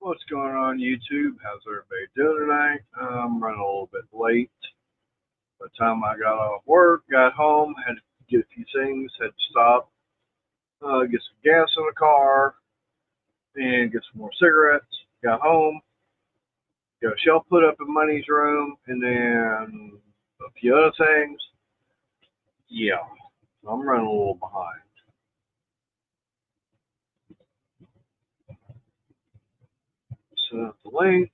What's going on YouTube? How's everybody doing tonight? I'm running a little bit late. By the time I got off work, got home, had to get a few things, had to stop, get some gas in the car, and get some more cigarettes. Got home, got a shelf put up in Money's room, and then a few other things. Yeah, so I'm running a little behind. Set up the links.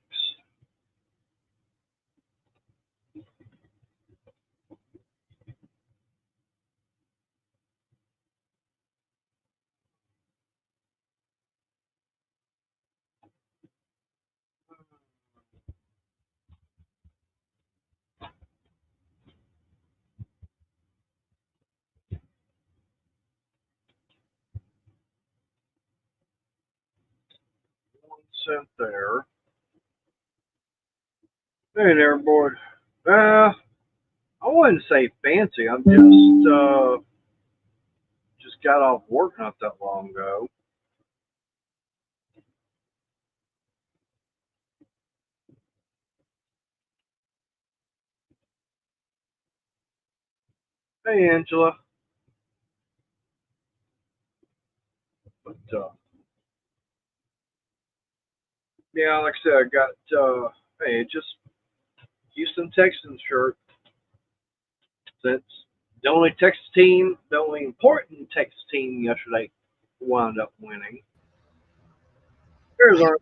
1 cent there. Hey there, board. I wouldn't say fancy. I'm just got off work not that long ago. Hey, Angela. But yeah, like I said, I got just Houston Texans shirt since the only important Texas team yesterday wound up winning. Here's our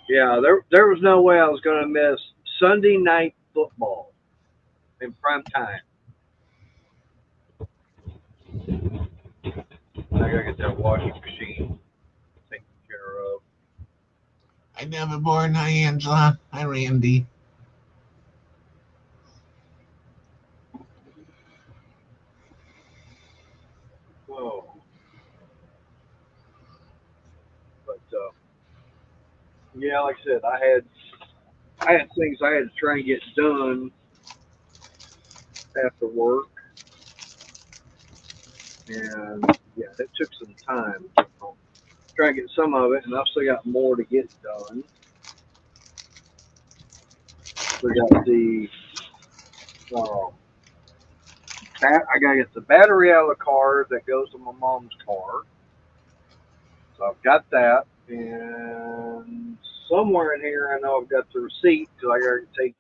yeah. There was no way I was going to miss Sunday night football in prime time. I gotta get that washing machine taken care of. Hi, Davenport. Hi, Angela. Hi, Randy. Whoa. But yeah, like I said, I had things I had to try and get done after work, and yeah, it took some time. Try and get some of it, and I've still got more to get done. We got the I gotta get the battery out of the car that goes to my mom's car. So I've got that, and somewhere in here I know I've got the receipt because I gotta take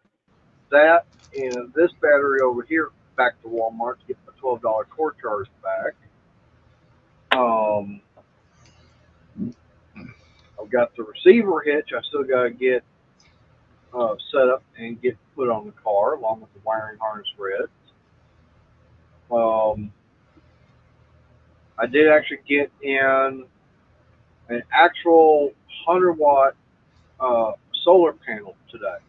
that and this battery over here back to Walmart to get my $12 core charge back. I've got the receiver hitch. I still gotta get set up and get put on the car along with the wiring harness threads. I did actually get in an actual 100-watt solar panel today.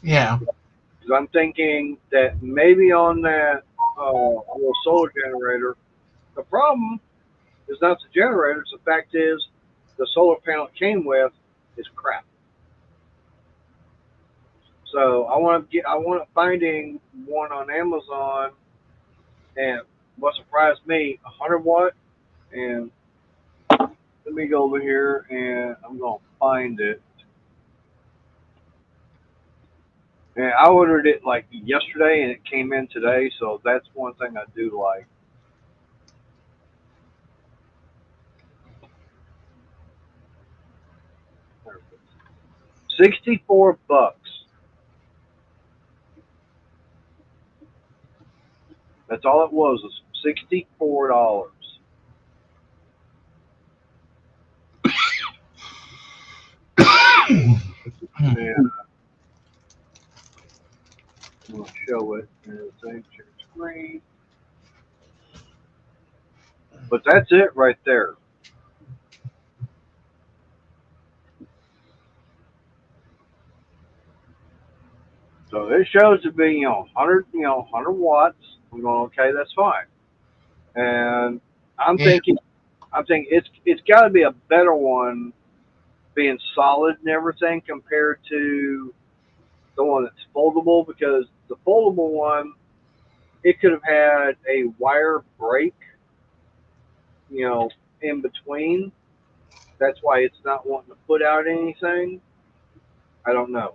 Yeah. Because I'm thinking that maybe on that little solar generator, the problem is not the generators. The fact is, the solar panel it came with is crap. So I want finding one on Amazon, and what surprised me, 100-watt, and let me go over here and I'm gonna find it. And I ordered it like yesterday, and it came in today. So that's one thing I do like. $64. That's all it was $64. And I'm gonna show it in the same screen. But that's it right there. So it shows to be 100 watts. I'm going, okay, that's fine. And I'm Yeah. thinking it's got to be a better one, being solid and everything compared to the one that's foldable, because the foldable one, it could have had a wire break, you know, in between. That's why it's not wanting to put out anything. I don't know.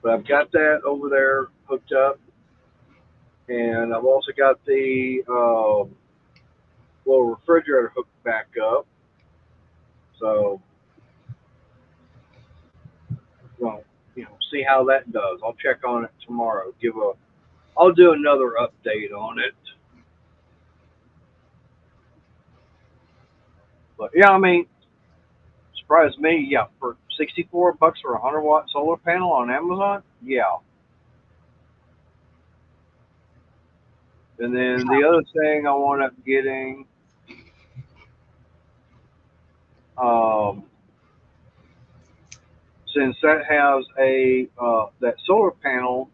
But I've got that over there hooked up, and I've also got the little refrigerator hooked back up. So, well, see how that does. I'll check on it tomorrow. I'll do another update on it. But yeah, I mean, surprised me. Yeah, for $64 for a 100-watt solar panel on Amazon. Yeah. And then the other thing I wound up getting, um, since that has that solar panel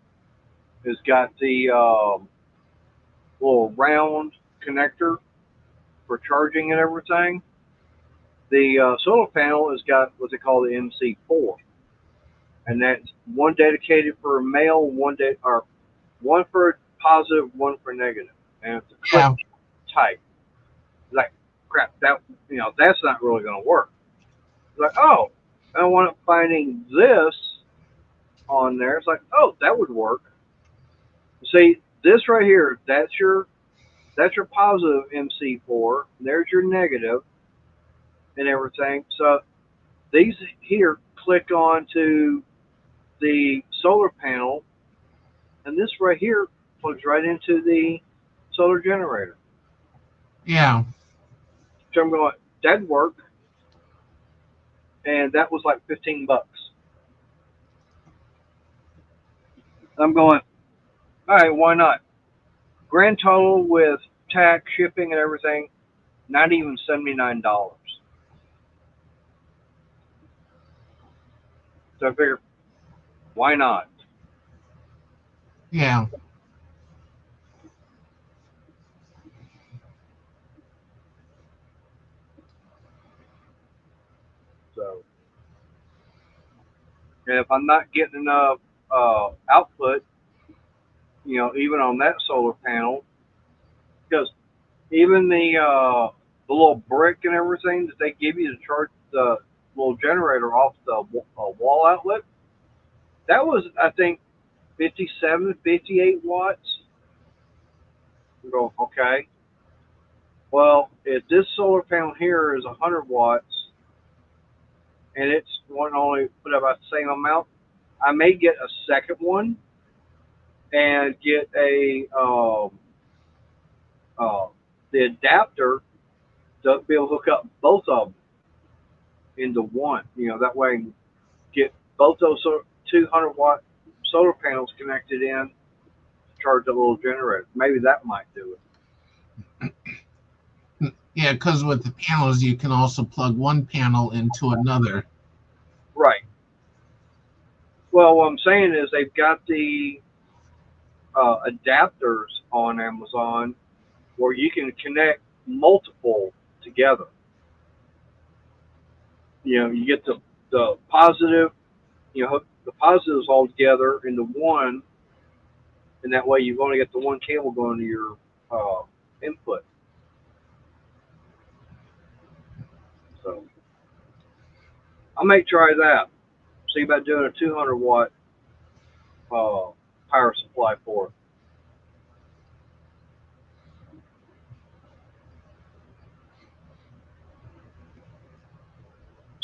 has got the little round connector for charging and everything. The solar panel has got what they call the MC4, and that's one dedicated for male, or one for positive, one for negative, and it's a click Yeah. type. Like crap, that's not really going to work. Like, oh, I wound up finding this on there. It's like, oh, that would work. See, this right here, that's your positive MC4. There's your negative and everything. So these here click on to the solar panel, and this right here plugs right into the solar generator. Yeah. So I'm going, that'd work, and that was like $15. I'm going, all right, why not? Grand total with tax, shipping, and everything, not even $79. So I figured, why not? Yeah. So, and if I'm not getting enough output, even on that solar panel, because even the little brick and everything that they give you to charge the little generator off the wall outlet, that was I think 57, 58 watts. You go, okay. Well, if this solar panel here is 100 watts and it's one only put about the same amount, I may get a second one and get uh, the adapter to be able to hook up both of them into one. That way I can get both those 200-watt solar panels connected in to charge the little generator. Maybe that might do it. Yeah, because with the panels, you can also plug one panel into another. Right. Well, what I'm saying is they've got the adapters on Amazon where you can connect multiple together. You get the positive, hook the positives all together into one, and that way you've only got the one cable going to your input. So I may try that. See about doing a 200-watt uh, power supply for it.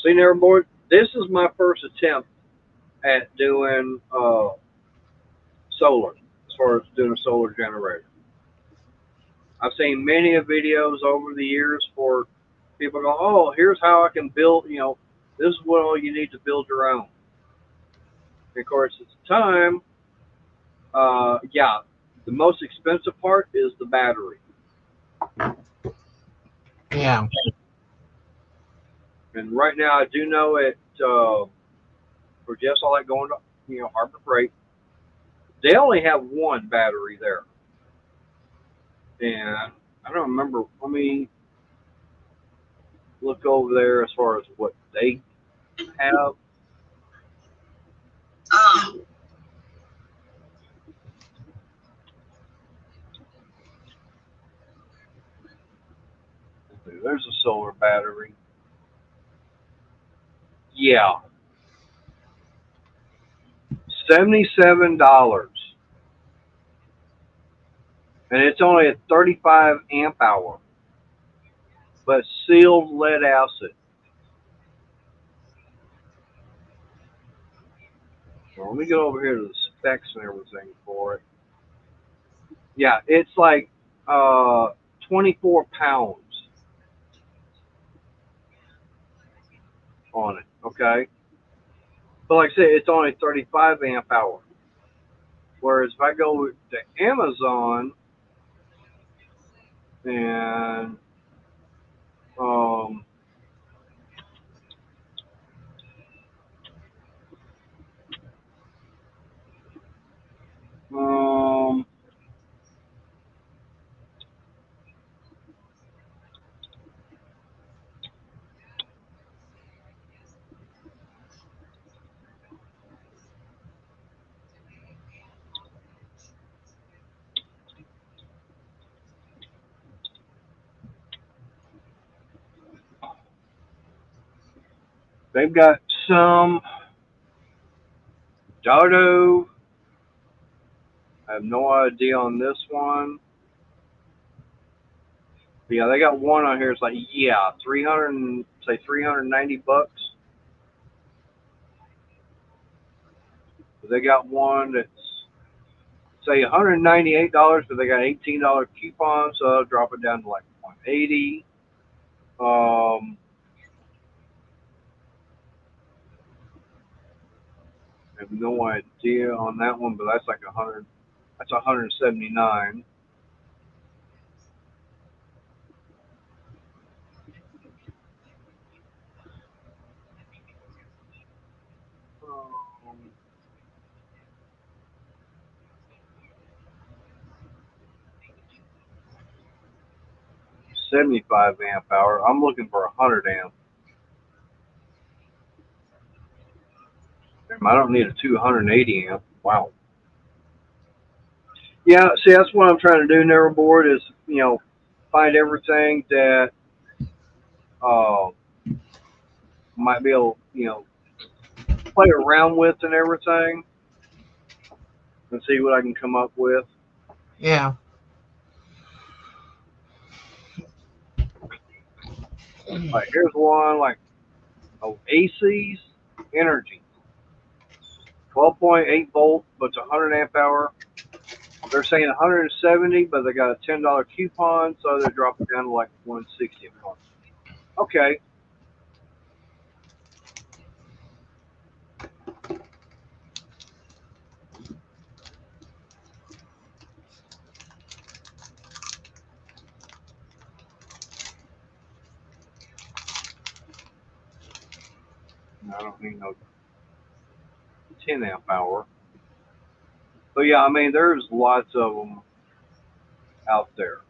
See, there, boy, this is my first attempt at doing solar, as far as doing a solar generator. I've seen many of videos over the years for people going, oh, here's how I can build, this is what all you need to build your own. And of course, at the time, yeah, the most expensive part is the battery. Yeah. And right now, I do know it, for just all that going to, Harbor Freight, they only have one battery there. And I don't remember, let me look over there as far as what they have. solar battery. Yeah, $77, and it's only a 35 amp hour, but sealed lead acid. Well, let me get over here to the specs and everything for it. Yeah, it's like 24 pounds on it. Okay, but like I said, it's only 35 amp hour. Whereas if I go to Amazon and um, um, they've got some Dardo. I have no idea on this one. But yeah, they got one on here. It's like, yeah, 300, say $390. But they got one that's say $198, but they got $18 coupon, so I'll drop it down to like 180. I have no idea on that one, but that's like 100. That's 179. Um, 75 amp hour. I'm looking for 100 amp. I don't need a 280 amp. Wow. Yeah, see, that's what I'm trying to do, Neverboard, is, find everything that uh, might be able, play around with and everything and see what I can come up with. Yeah. Like, here's one, like, AC's Energy. 12.8 volt, but it's 100 amp hour. They're saying 170, but they got a $10 coupon, so they drop it down to like 160 a month. Okay. I don't need no 10 amp hour. But yeah, I mean, there's lots of them out there.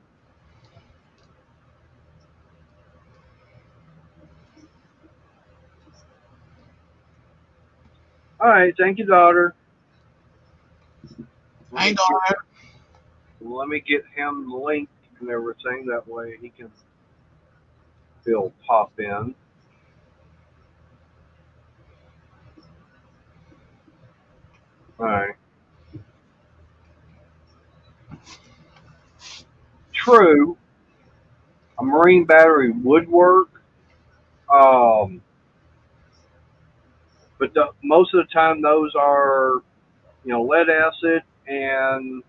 All right, thank you, daughter. Let I me know. get, let me get him the link and everything. That way he'll pop in. All right. True, a marine battery would work, um, but most of the time those are, lead acid, and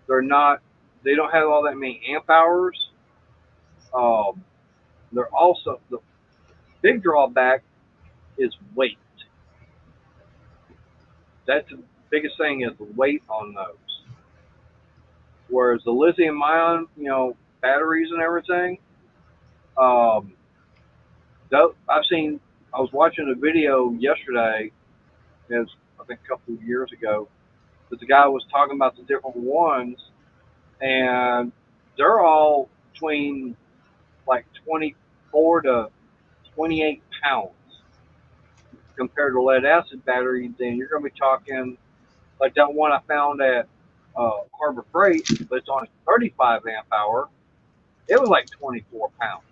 they're not. They don't have all that many amp hours. Um, they're also the big drawback is weight. That's the biggest thing is the weight on those. Whereas the lithium ion, batteries and everything, um, I've seen. I was watching a video yesterday, it was, I think a couple of years ago, that the guy was talking about the different ones, and they're all between like 24 to 28 pounds compared to lead acid batteries. Then you're going to be talking like that one I found at Harbor Freight, but it's on 35 amp hour. It was like 24 pounds.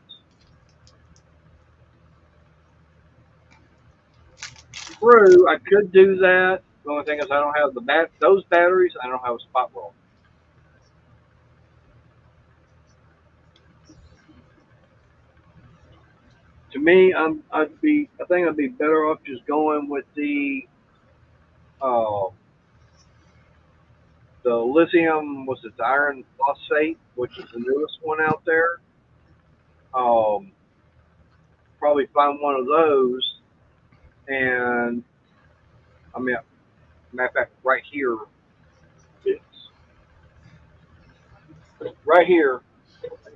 True, I could do that. The only thing is I don't have those batteries. I don't have a spot weld. To me, I think I'd be better off just going with uh, the lithium, was it the iron phosphate, which is the newest one out there. Um, Probably find one of those, and I mean, matter of fact, it's right here.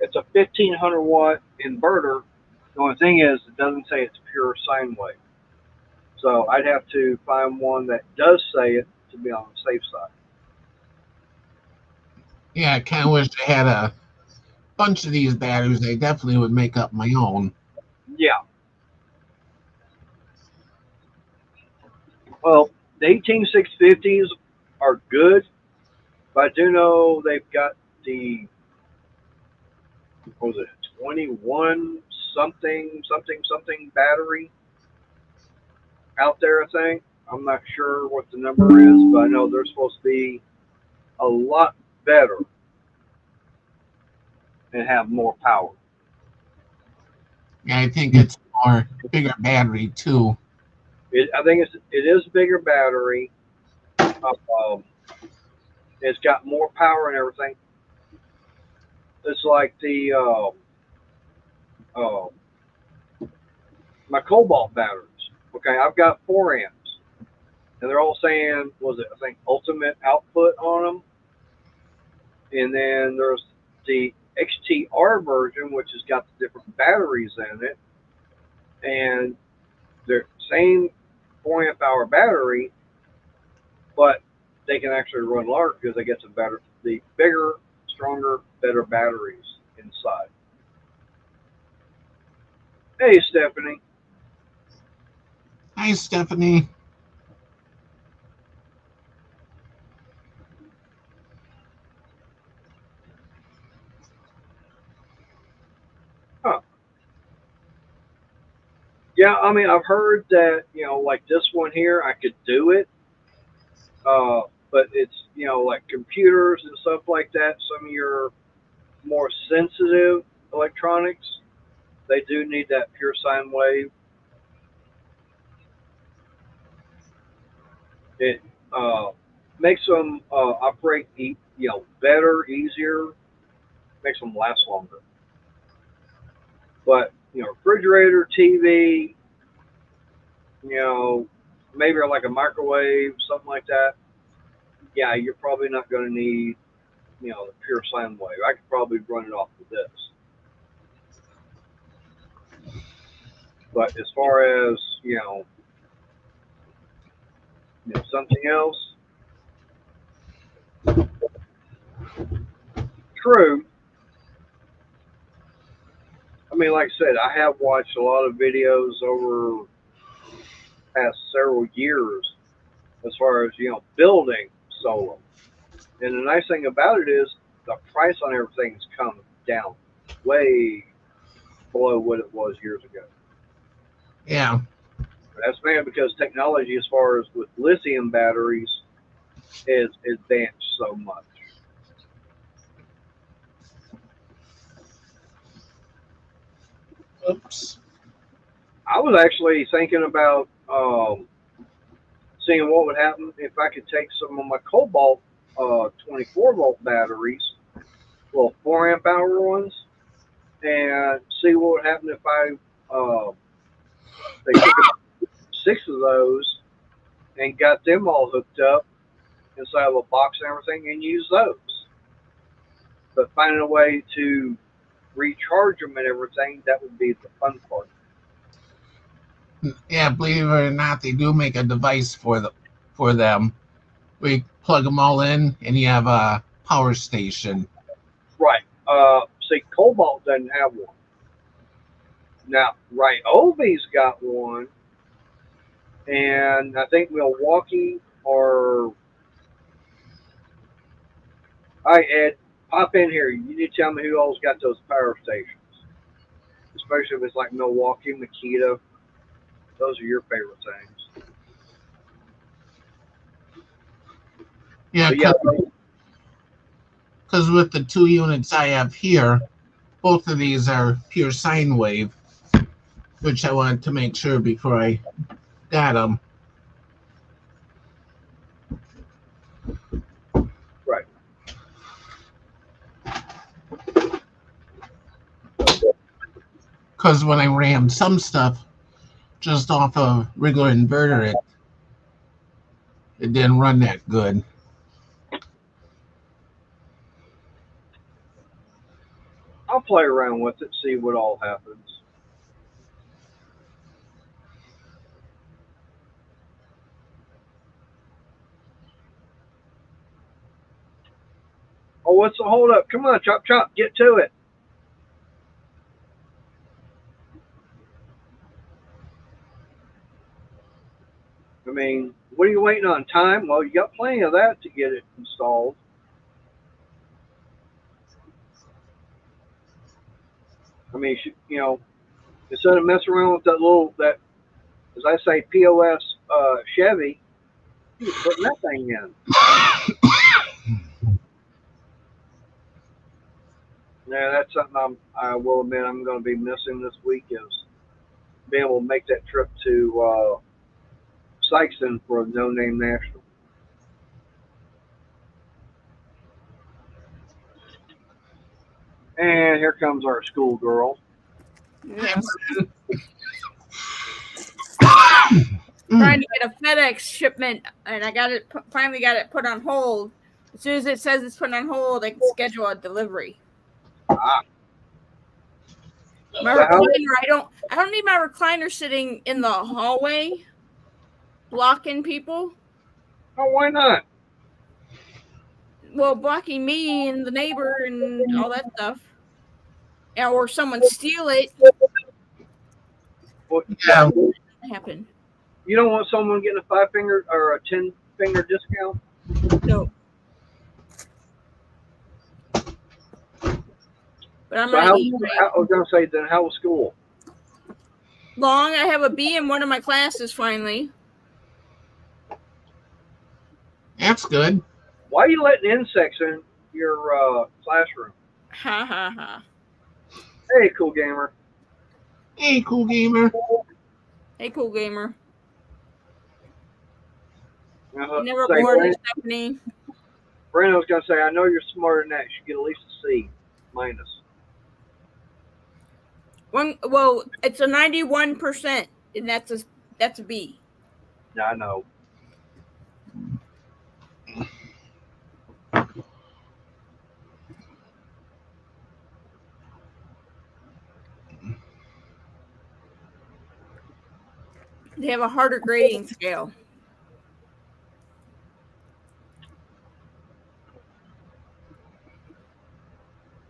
It's a 1500-watt inverter. The only thing is, it doesn't say it's pure sine wave. So I'd have to find one that does say it to be on the safe side. Yeah, I kind of wish I had a bunch of these batteries. I definitely would make up my own. Yeah. Well, the 18650s are good, but I do know they've got the, what was it, 21 something battery out there, I think. I'm not sure what the number is, but I know they're supposed to be a lot better and have more power. Yeah, I think it's more bigger battery too. I think it is bigger battery. Um, it's got more power and everything. It's like the uh, my cobalt batteries. Okay, I've got 4 amps, and they're all saying, was it, I think, ultimate output on them, and then there's the XTR version, which has got the different batteries in it, and they're same 4 amp hour battery, but they can actually run large because they get the bigger, stronger, better batteries inside. Hey, Stephanie. Hi, Stephanie. Huh. Yeah, I mean, I've heard that, like this one here, I could do it, but it's, like computers and stuff like that. Some of your more sensitive electronics, they do need that pure sine wave. It uh, makes them operate, better, easier, makes them last longer. But refrigerator, TV, you know, maybe like a microwave, something like that. Yeah, you're probably not going to need, the pure sine wave. I could probably run it off of this. But as far as something else, true. I mean, like I said, I have watched a lot of videos over the past several years as far as building solar. And the nice thing about it is the price on everything's come down way below what it was years ago. Yeah. That's mainly because technology, as far as with lithium batteries, is advanced so much. Oops. I was actually thinking about seeing what would happen if I could take some of my cobalt 24-volt batteries, little 4 amp hour ones, and see what would happen if I they took 6 of those and got them all hooked up inside of a box and everything and use those. But finding a way to recharge them and everything, that would be the fun part. Yeah, believe it or not, they do make a device for them. We plug them all in, and you have a power station. Right. See, Cobalt doesn't have one. Now, Ryobi's got one, and I think Milwaukee or I Ed, pop in here. You need to tell me who all's got those power stations, especially if it's like Milwaukee, Makita. Those are your favorite things. Yeah, But yeah, because with the 2 units I have here, both of these are pure sine wave, which I wanted to make sure before I got them. right. Because when I ran some stuff just off a regular inverter, it didn't run that good. I'll play around with it, see what all happens. Oh, what's the hold up? Come on, chop chop, get to it. I mean, what are you waiting on? Time? Well, you got plenty of that to get it installed. I mean, instead of messing around with that, as I say, POS Chevy, you putting that thing in. Yeah, that's something I will admit I'm going to be missing this week is being able to make that trip to Sykeston for a No Name National. And here comes our schoolgirl. Yes. Mm. Trying to get a FedEx shipment, and I got it. Finally, got it put on hold. As soon as it says it's put on hold, I can schedule a delivery. Ah, My so how? recliner, I don't need my recliner sitting in the hallway, blocking people. Oh, why not? Well, blocking me and the neighbor and all that stuff. Or someone steal it. Well, Yeah, Happen. you don't want someone getting a 5 finger or a 10 finger discount. No. But I'm So gonna eat I was gonna say then how was school? long. I have a B in one of my classes finally. that's good. Why are you letting insects in your classroom? Ha ha ha. Hey, cool gamer. Hey, cool gamer. Hey, cool gamer. Uh, You never say bored of Stephanie. Brandon was gonna say I know you're smarter than that. You should get at least a C minus. Well, it's a 91%, and that's a B. Yeah, I know. They have a harder grading scale.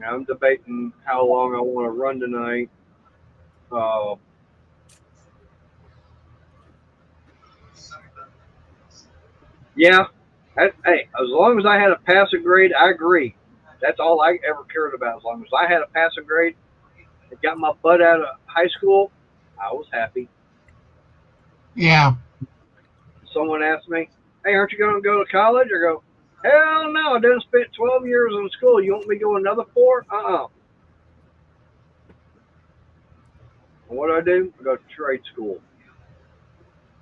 I'm debating how long I want to run tonight. Uh, yeah, hey, as long as I had a passing grade, I agree. That's all I ever cared about. As long as I had a passing grade and got my butt out of high school, I was happy. Yeah, Someone asked me, "Hey, aren't you going to go to college?" I go, "Hell no! I didn't spend 12 years in school. You want me to go another 4? And what do I do? I go to trade school.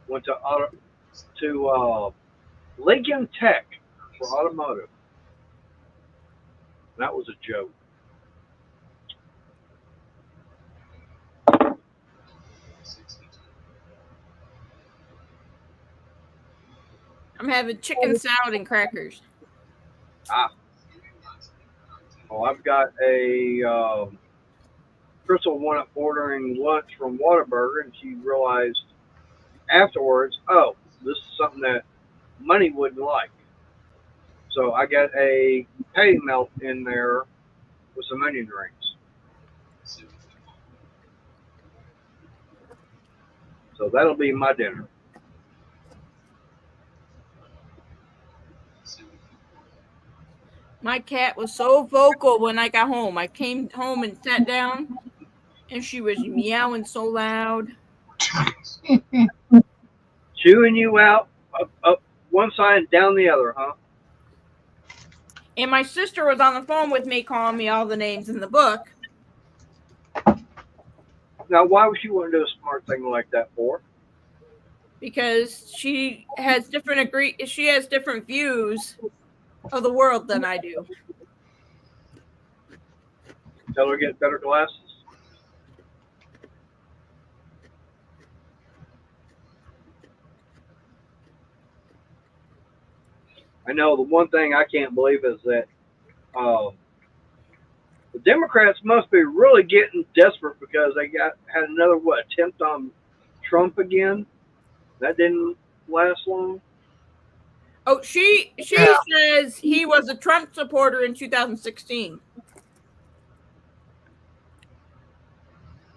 Went to Lincoln Tech for automotive. That was a joke. I'm having chicken salad and crackers. Ah, well, I've got a Crystal wound up ordering lunch from Whataburger, and she realized afterwards, oh, this is something that money wouldn't like. So I got a patty melt in there with some onion rings. So that'll be my dinner. My cat was so vocal when I got home. I came home and sat down, and she was meowing so loud. Chewing you out up one side and down the other, huh? And my sister was on the phone with me calling me all the names in the book. Now, why would she want to do a smart thing like that for? Because she has different views of the world than I do. Tell her to get better glasses. I know the one thing I can't believe is that the Democrats must be really getting desperate because they had another attempt on Trump again. That didn't last long. Oh, she says he was a Trump supporter in 2016.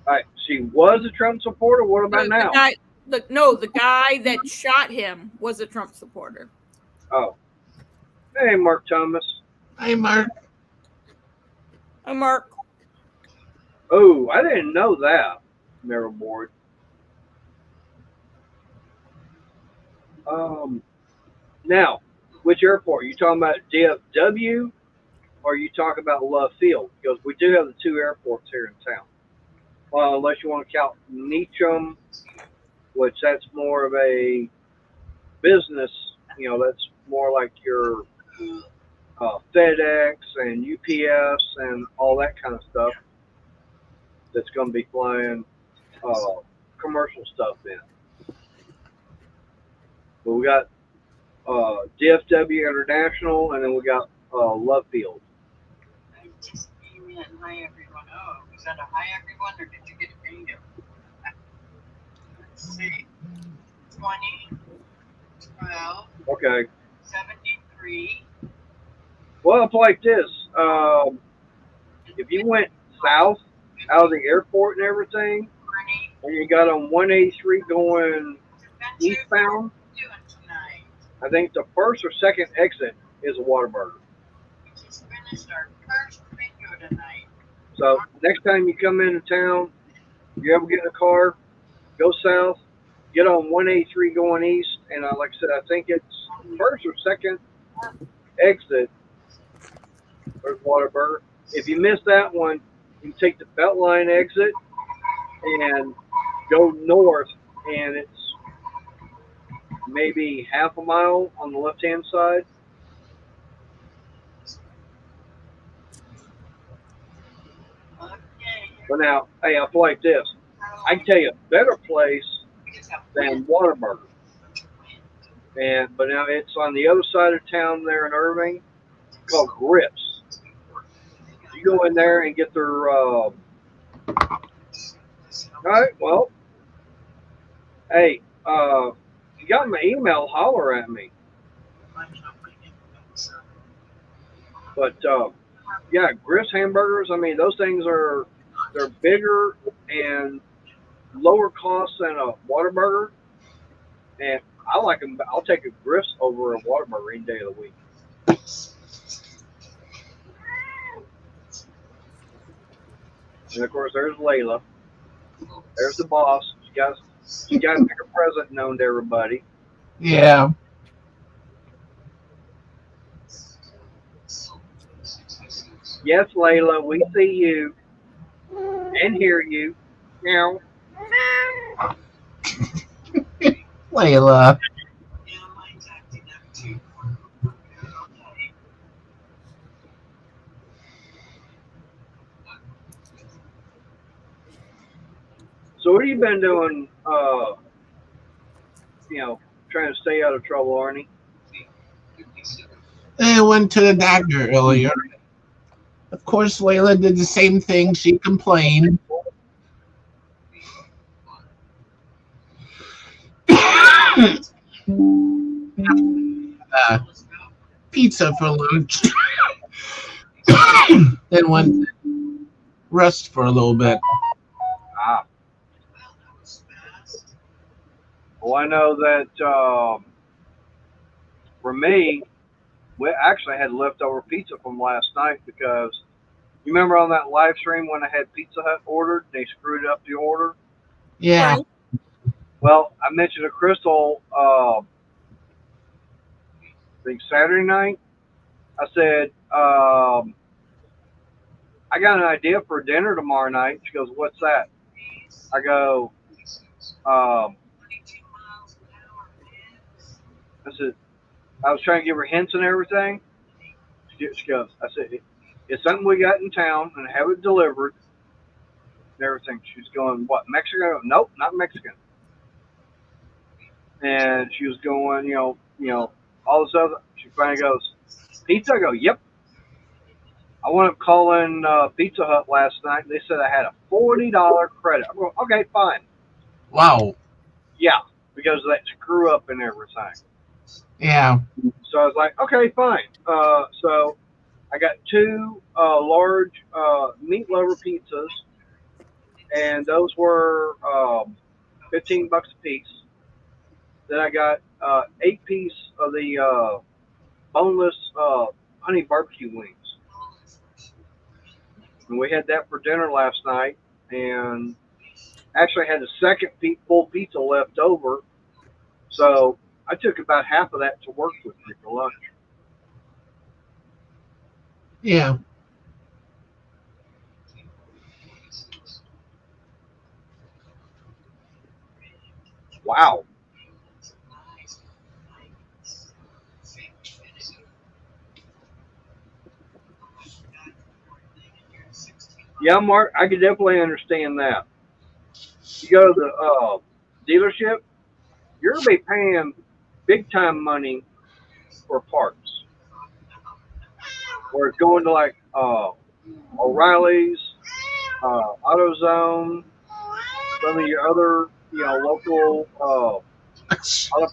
All right, she was a Trump supporter. What about now? The guy that shot him was a Trump supporter. Oh, hey, Mark Thomas. Hi, Mark. Hi, Mark. Oh, I didn't know that. Mayor Board. Now, which airport? Are you talking about DFW or are you talking about Love Field? Because we do have the two airports here in town. Unless you want to count Meacham, which that's more of a business, that's more like your FedEx and UPS and all that kind of stuff that's going to be flying commercial stuff in. But we got DFW International, and then we got Love Field. Just came in. Hi, everyone. Oh, was that a hi, everyone, or did you get a bingo? Let's see. 20, 12, Okay. 73. Well, it's like this. If you went south out of the airport and everything, and you got on 183 going eastbound, I think the first or second exit is a Whataburger. We just finished our first bingo tonight. So next time you come into town, you ever get in a car, go south, get on 183 going east, and like I said, I think it's first or second exit. There's Whataburger. If you miss that one, you take the Beltline exit and go north, and it's maybe half a mile on the left-hand side. But now, hey, I feel like this. I can tell you a better place than Whataburger. But now it's on the other side of town there in Irving, called Grips. You go in there and get their. All right, well, hey, you got my email, holler at me. But yeah, Grips hamburgers. I mean, those things they're bigger and lower cost than a Whataburger, and I like them. I'll take a Grips over a Whataburger any day of the week. And of course, there's Layla. There's the boss. She got to pick a present known to everybody. Yeah. Yes, Layla, we see you and hear you. Meow. Layla. So what have you been doing, trying to stay out of trouble, Arnie? I went to the doctor earlier. Of course, Layla did the same thing. She complained. Pizza for lunch. Then went to rest for a little bit. Ah. Well, I know that for me, we actually had leftover pizza from last night because you remember on that live stream when I had Pizza Hut ordered, they screwed up the order. Yeah. Right. Well, I mentioned to Crystal, I think Saturday night. I I said, I got an idea for dinner tomorrow night. She goes, what's that? I go, um, I said, I was trying to give her hints and everything. She goes, I said, it's something we got in town and have it delivered and everything. She's going, what, Mexican? I go, nope, not Mexican. And she was going, all this other. She finally goes, pizza? I go, yep. I went up calling Pizza Hut last night. They said I had a $40 credit. I'm going, okay, fine. Wow. Yeah, because of that screw up and everything. Yeah. So I was like, okay, fine. So I got two large meat lover pizzas, and those were $15 a piece. Then I got 8 piece of the boneless honey barbecue wings. And we had that for dinner last night, and actually had a second full pizza left over. So I took about half of that to work with me for lunch. Yeah. Wow. Yeah, Mark, I could definitely understand that. You go to the dealership, you're going to be paying big time money for parts. Whereas going to like O'Reilly's, AutoZone, some of your other, local auto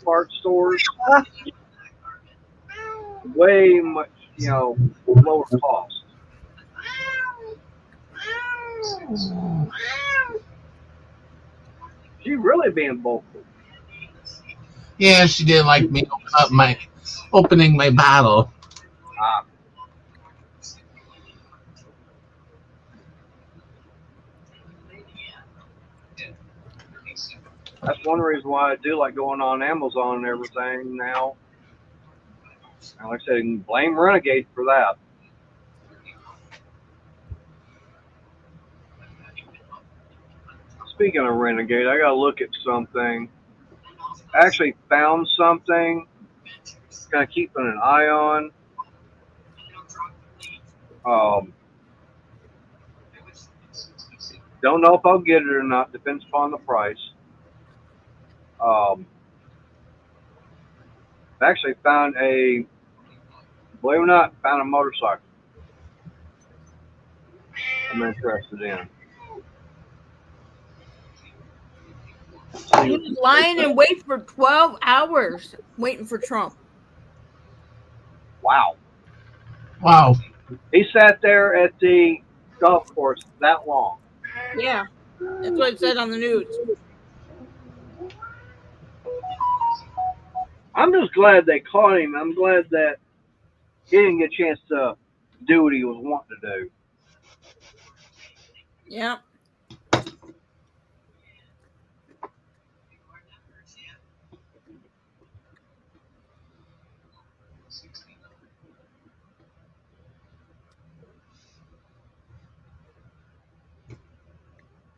parts stores, way much, lower cost. She's really being vocal. Yeah, she didn't like me opening my bottle. Ah, that's one reason why I do like going on Amazon and everything now. And like I said, you can blame Renegade for that. Speaking of Renegade, I gotta look at something. I actually found something. Kind of keeping an eye on. Um, don't know if I'll get it or not. Depends upon the price. Um, I actually found believe it or not, found a motorcycle I'm interested in. He was lying in wait for 12 hours waiting for Trump. Wow. Wow. He sat there at the golf course that long. Yeah, that's what it said on the news. I'm just glad they caught him. I'm glad that he didn't get a chance to do what he was wanting to do. Yeah.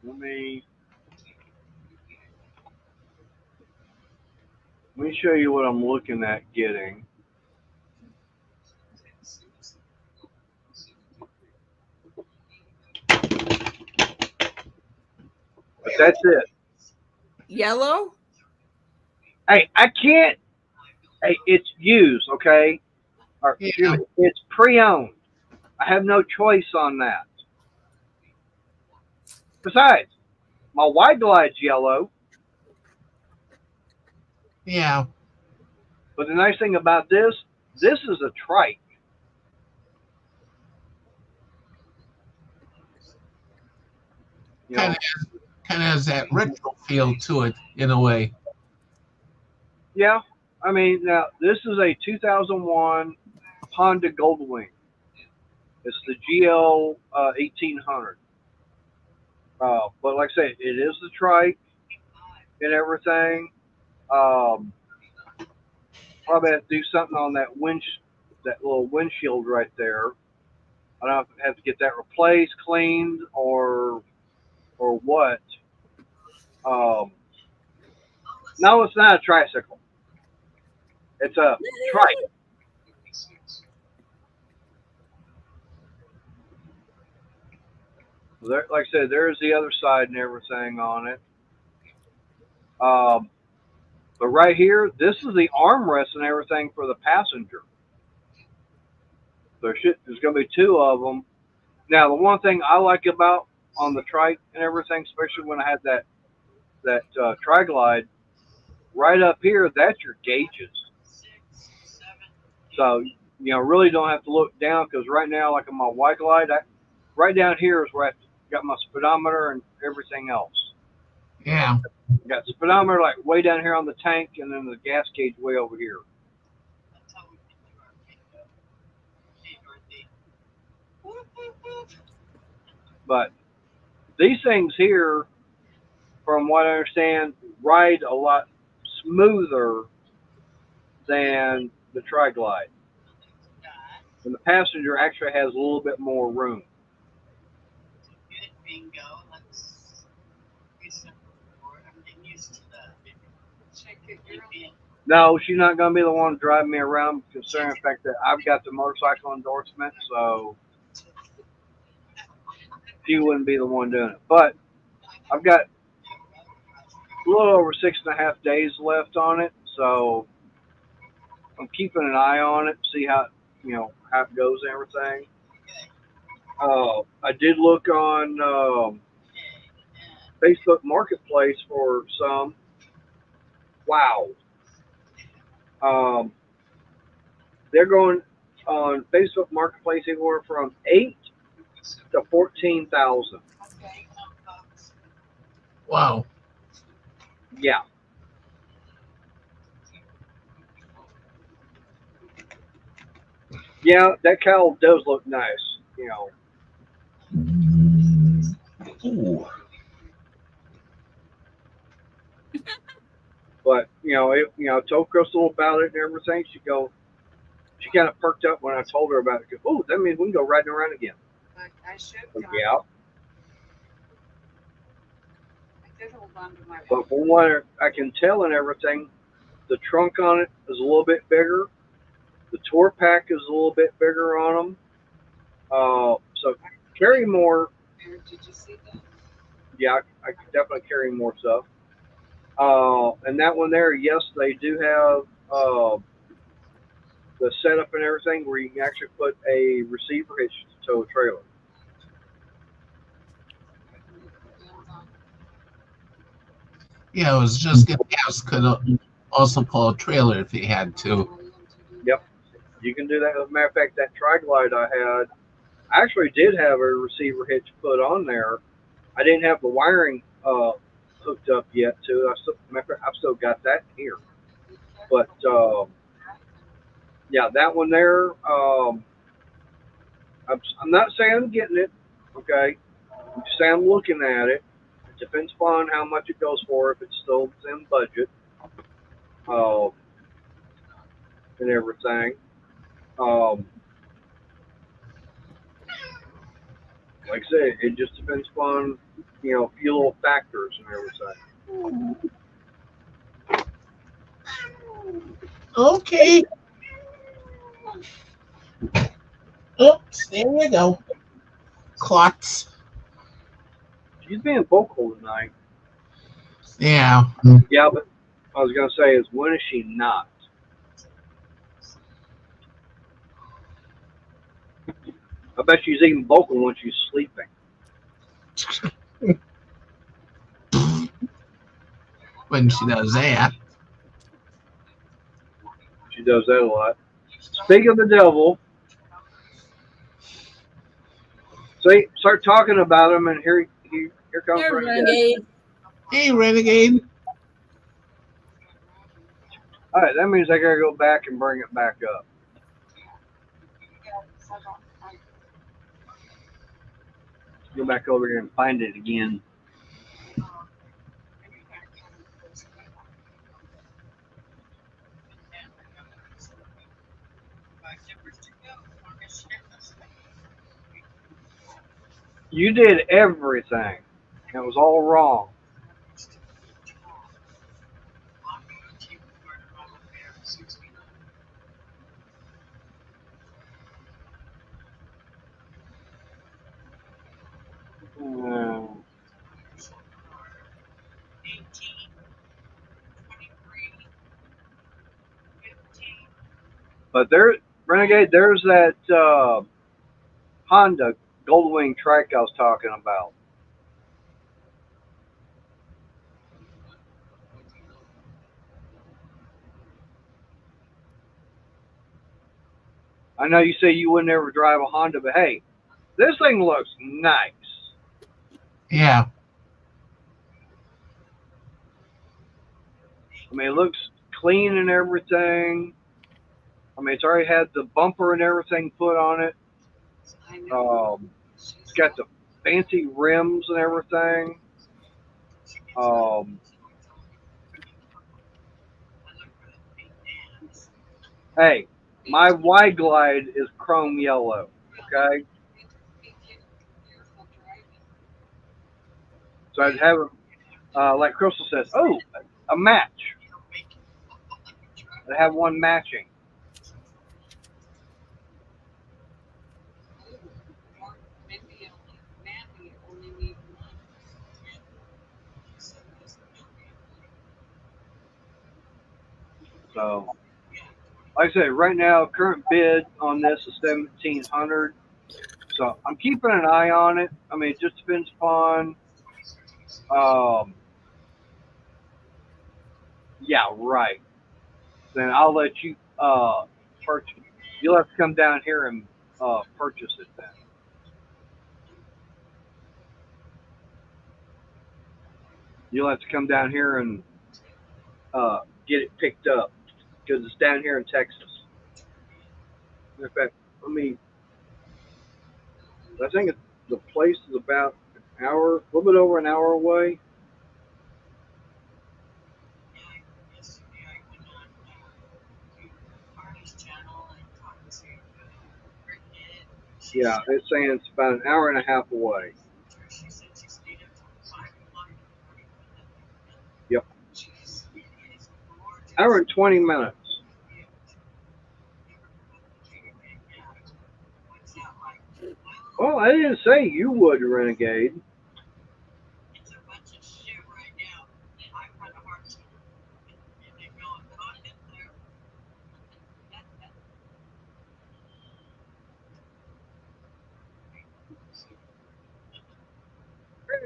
Let me show you what I'm looking at getting. But that's it. Yellow? Hey, I can't. Hey, it's used, okay? Or Yeah. excuse me, it's pre-owned. I have no choice on that. Besides, my white glide's yellow. Yeah. But the nice thing about this is a trike. You Kind know, of has that retro feel to it in a way. yeah. I mean, now this is a 2001 Honda Goldwing. It's the GL 1800. But like I say, it is the trike and everything. Probably have to do something on that that little windshield right there. I don't know if I have to get that replaced, cleaned, or what. Um, no, it's not a tricycle. It's a trike. There, like I said, there's the other side and everything on it. Um, but right here, this is the armrest and everything for the passenger. There's going to be two of them. Now, the one thing I like about on the trike and everything, especially when I had that tri-glide, right up here, that's your gauges. So really don't have to look down because right now, like on my white glide, right down here is where I got my speedometer and everything else. Yeah. Got speedometer like way down here on the tank, and then the gas gauge way over here. But these things here, from what I understand, ride a lot smoother than the tri-glide. And the passenger actually has a little bit more room. Good bingo. Let's be simple. I'm getting used to that. Check it, girl. No, she's not going to be the one driving me around, considering the fact that I've got the motorcycle endorsement, so she wouldn't be the one doing it. But I've got a little over 6.5 days left on it, so I'm keeping an eye on it, see how it goes and everything. I did look on Facebook Marketplace for some. Wow. They're going on Facebook Marketplace anywhere from 8 to 14,000. Wow. Yeah. Yeah, that cowl does look nice. Ooh. But I told Crystal about it and everything. She kind of perked up when I told her about it. Oh, that means we can go riding around again. I should. Yeah. I did hold on to my. But from what I can tell and everything, the trunk on it is a little bit bigger. The tour pack is a little bit bigger on them. So carry more. Did you see that? Yeah, I could definitely carry more stuff. And that one there, yes, they do have the setup and everything where you can actually put a receiver hitch to tow a trailer. Yeah, I was just going to ask, could also pull a trailer if he had to. Yep, you can do that. As a matter of fact, that tri-glide I had, I actually did have a receiver hitch put on there. I didn't have the wiring hooked up yet to it. I've still got that here. But yeah, that one there, I'm not saying I'm getting it, okay? I'm just saying I'm looking at it. It depends upon how much it goes for, if it's still within budget, and everything. Like I said, it just depends upon, a few little factors and everything. Okay. Oops, there we go. Klutz. She's being vocal tonight. Yeah. Yeah, but I was going to say is, when is she not? I bet she's even vocal when she's sleeping. When she does that. She does that a lot. Speaking of the devil, see, start talking about him, and here comes Here, Renegade. Renegade. Hey, Renegade. All right, that means I gotta go back and bring it back up. Go back over here and find it again. You did everything. It was all wrong. Mm. But there, Renegade, there's that Honda Goldwing trike I was talking about. I know you say you would never drive a Honda, but hey, this thing looks nice. Yeah. I mean, it looks clean and everything. I mean, it's already had the bumper and everything put on it. It's got the fancy rims and everything. Hey, my Y Glide is chrome yellow. Okay, so I'd have, like Crystal says, oh, a match. I'd have one matching. So, like I said, right now, current bid on this is $1,700. So I'm keeping an eye on it. I mean, it just depends upon. Yeah, right. Then I'll let you purchase. You'll have to come down here and purchase it then. You'll have to come down here and get it picked up because it's down here in Texas. In fact, I think the place is about an hour, a little bit over an hour away. Yeah, it's saying it's about an hour and a half away. Yep. Hour and 20 minutes. Well, I didn't say you would, Renegade.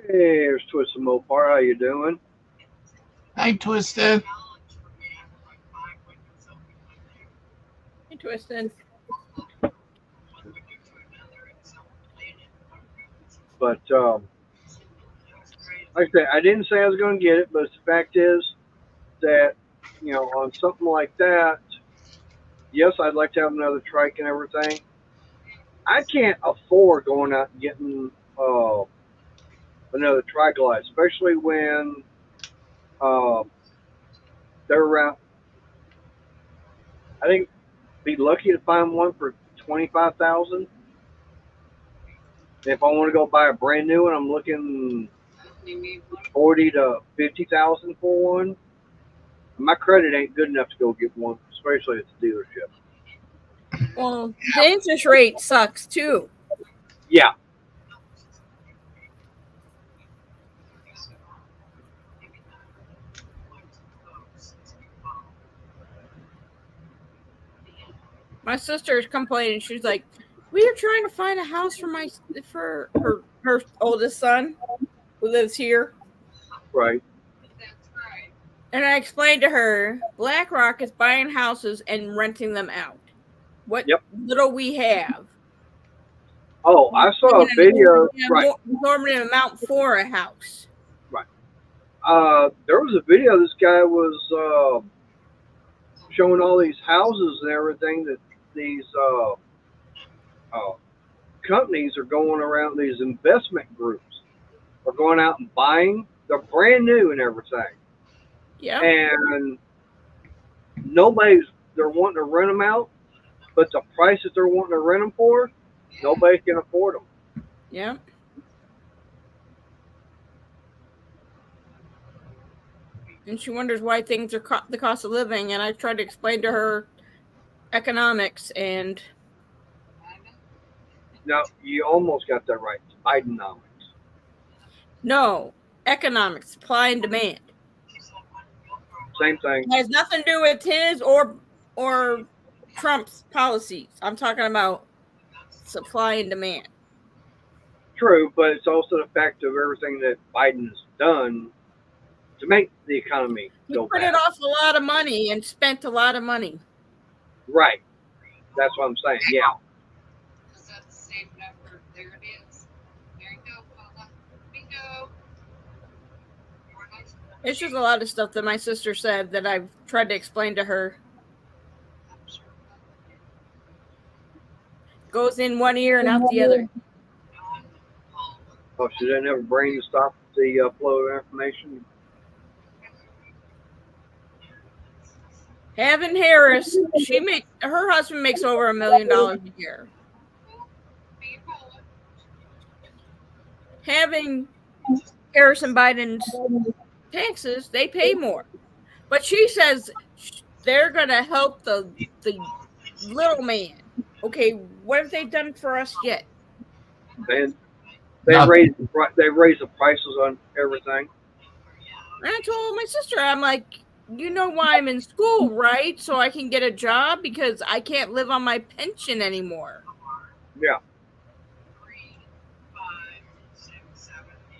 Hey, there's Twisted Mopar. How you doing? Hi, Twisted. Hey, Twisted. But like I said, I didn't say I was going to get it, but the fact is that on something like that, yes, I'd like to have another trike and everything. I can't afford going out and getting another tri-glide, especially when they're around. I think be lucky to find one for 25,000. If I want to go buy a brand new one, I'm looking 40 to 50,000 for one. My credit ain't good enough to go get one, especially at the dealership. Well, the interest rate sucks too. Yeah. My sister is complaining. She's like, "We are trying to find a house for her oldest son who lives here." Right. And I explained to her, BlackRock is buying houses and renting them out. What little we have. Oh, I saw a video. Right. Absorbing an amount for a house. Right. There was a video. This guy was showing all these houses and everything that these companies are going around. These investment groups are going out and buying. They're brand new and everything. Yeah. And they're wanting to rent them out. But the price that they're wanting to rent them for, nobody can afford them. Yeah. And she wonders why things are the cost of living. And I tried to explain to her economics and. Now, you almost got that right. Bidenomics. No, economics, supply and demand. Same thing. It has nothing to do with his or Trump's policies. I'm talking about supply and demand. True, but it's also the fact of everything that Biden has done to make the economy He go printed bad. off a lot of money and spent a lot of money. Right. That's what I'm saying. Yeah. Is that the same number? There it is. There you go, Paula. Bingo. It's just a lot of stuff that my sister said that I've tried to explain to her. Goes in one ear and out the other. Oh, she didn't have a brain to stop the flow of information. Having Harris, her husband makes over $1 million a year. Having Harris and Biden's taxes, they pay more. But she says they're going to help the little man. Okay, what have they done for us yet? They Nothing. raised the prices on everything. And I told my sister, I'm like, you know why I'm in school, right? So I can get a job because I can't live on my pension anymore. Yeah.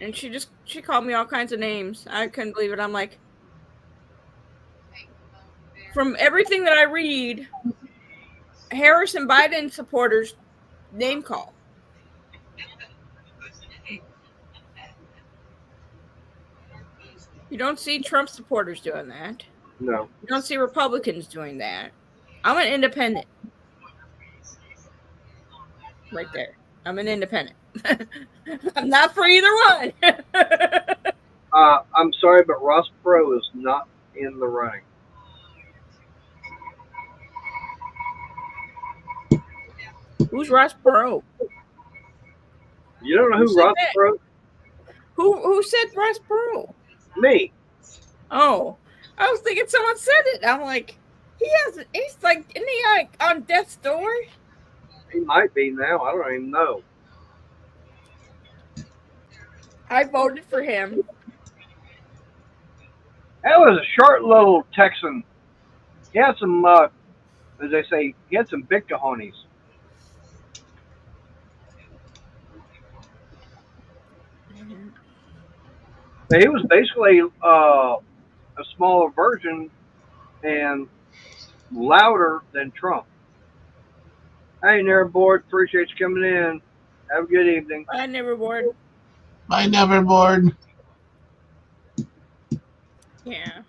And she called me all kinds of names. I couldn't believe it. I'm like, from everything that I read, Harris and Biden supporters name call. You don't see Trump supporters doing that. No. You don't see Republicans doing that. I'm an independent. Right there. I'm an independent. I'm not for either one. I'm sorry, but Ross Perot is not in the running. Who's Ross Perot? You don't know who Ross Perot? Who said Ross Perot? Me. Oh, I was thinking someone said it. I'm like, he's like, isn't he like on death's door? He might be now. I don't even know. I voted for him. That was a short little Texan. He had some, as they say, he had some big cojones. He was basically a smaller version and louder than Trump. Hey, never bored. Appreciate you coming in. Have a good evening. I never bored. I never bored. Yeah.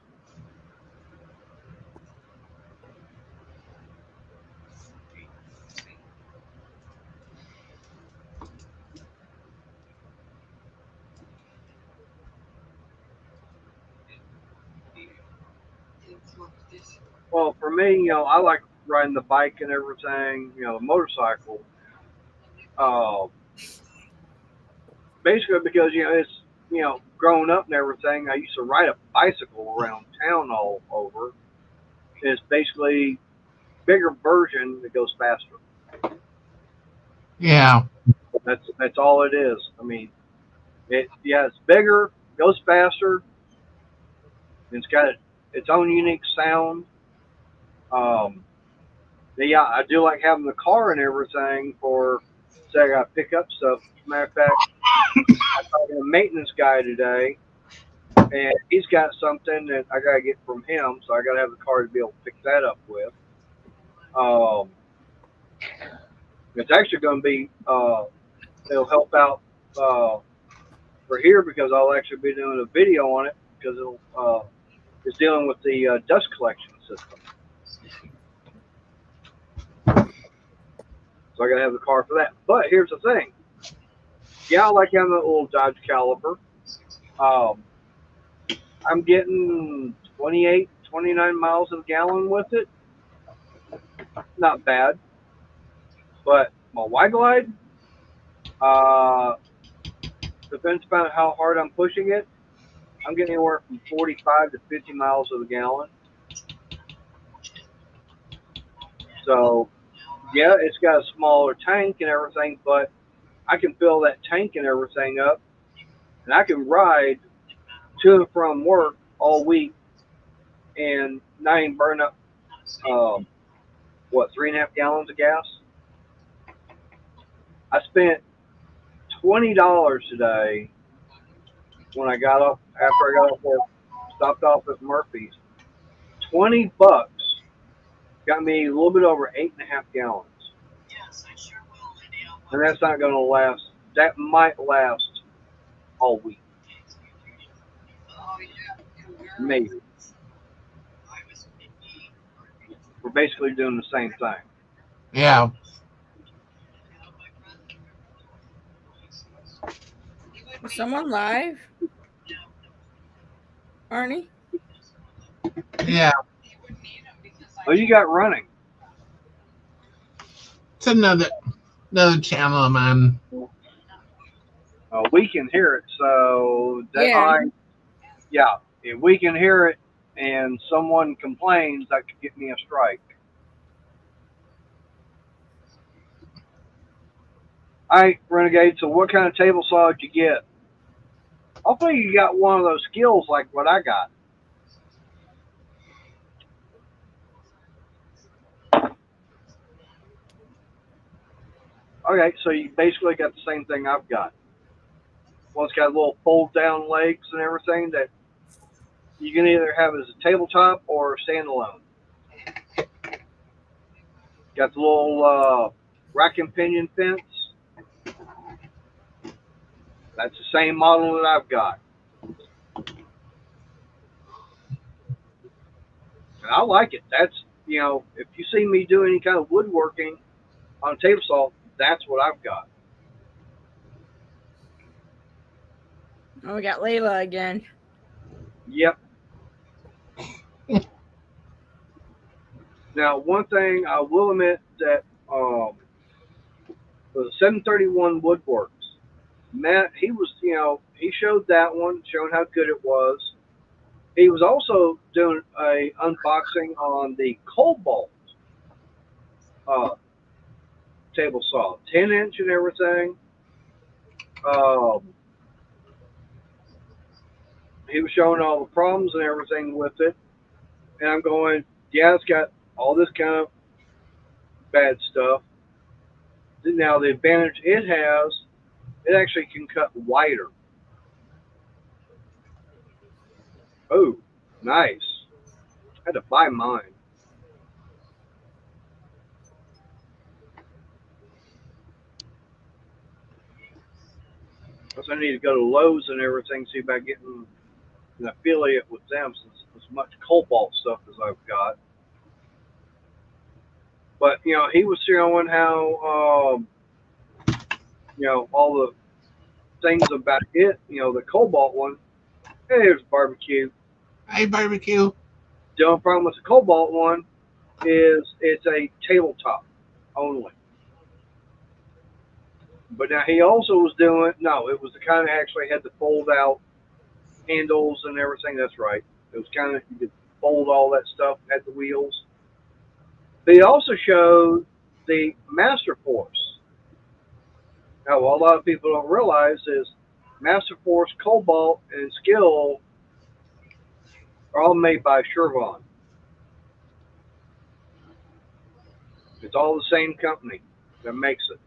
Well, for me, I like riding the bike and everything, the motorcycle. Basically because, it's, growing up and everything, I used to ride a bicycle around town all over. It's basically bigger version that goes faster. Yeah. That's all it is. I mean, it's bigger, goes faster. It's got its own unique sound. Yeah, I do like having the car and everything for, say, I got to pick up stuff. Matter of fact, I'm talking to a maintenance guy today, and he's got something that I got to get from him, so I got to have the car to be able to pick that up with. It's actually going to be, it'll help out for here because I'll actually be doing a video on it because it's dealing with the dust collection system. So I got to have the car for that. But here's the thing. Yeah, I like having that little Dodge Caliber. I'm getting 28, 29 miles a gallon with it. Not bad. But my Y glide, uh, depends upon how hard I'm pushing it. I'm getting anywhere from 45 to 50 miles to the gallon. So, yeah, it's got a smaller tank and everything, but I can fill that tank and everything up, and I can ride to and from work all week and not even burn up, uh, 3.5 gallons of gas. I spent $20 today when I got off after I got off work, stopped off at Murphy's. $20 got me a little bit over 8.5 gallons, Yes, I sure will, Lydia. and that's not going to last. That might last all week, Oh, yeah. And where maybe. I was picky. We're basically doing the same thing. Yeah. My brother. He would Is be. someone live, Arnie? Yeah. He would need him because Oh, you got running. It's another channel I'm on. We can hear it, so that Yeah. yeah, if we can hear it and someone complains, that could get me a strike. All right, Renegade. So, what kind of table saw did you get? Hopefully, you got one of those skills like what I got. Okay, so you basically got the same thing I've got. One's got little fold down legs and everything that you can either have as a tabletop or standalone. Got the little rack and pinion fence. That's the same model that I've got. And I like it. That's, if you see me do any kind of woodworking on a table saw, that's what I've got. Oh, we got Layla again. Yep. Now, one thing I will admit that for the 731 Woodworks, Matt, he was, he showed that one, showing how good it was. He was also doing a unboxing on the Cobalt uh, table saw, 10-inch and everything. He was showing all the problems and everything with it, and I'm going, yeah, it's got all this kind of bad stuff. Now the advantage it has, it actually can cut wider. Oh, nice. I had to buy mine. Plus, I need to go to Lowe's and everything, see about getting an affiliate with them since as much Cobalt stuff as I've got. But, he was showing how, all the things about it, the Cobalt one. Hey, there's barbecue. Hey, barbecue. The only problem with the Cobalt one is it's a tabletop only. But now he also was doing, no, it was the kind that actually had the fold out handles and everything. That's right. It was kind of, you could fold all that stuff, had the wheels. But he also showed the Master Force. Now, what a lot of people don't realize is Master Force, Cobalt, and Skill are all made by Shervon. It's all the same company that makes it.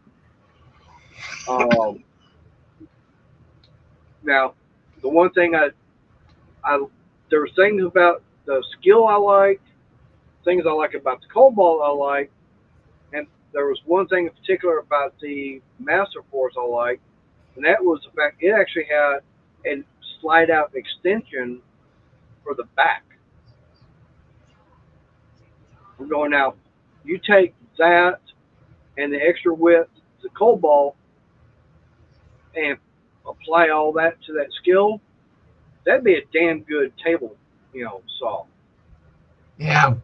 Now, the one thing there were things about the Skill I liked, things I like about the Cobalt I like, and there was one thing in particular about the Master Force I liked, and that was the fact it actually had a slide out extension for the back. We're going now. You take that and the extra width, the Cobalt, and apply all that to that Skill. That'd be a damn good table, saw. Yeah.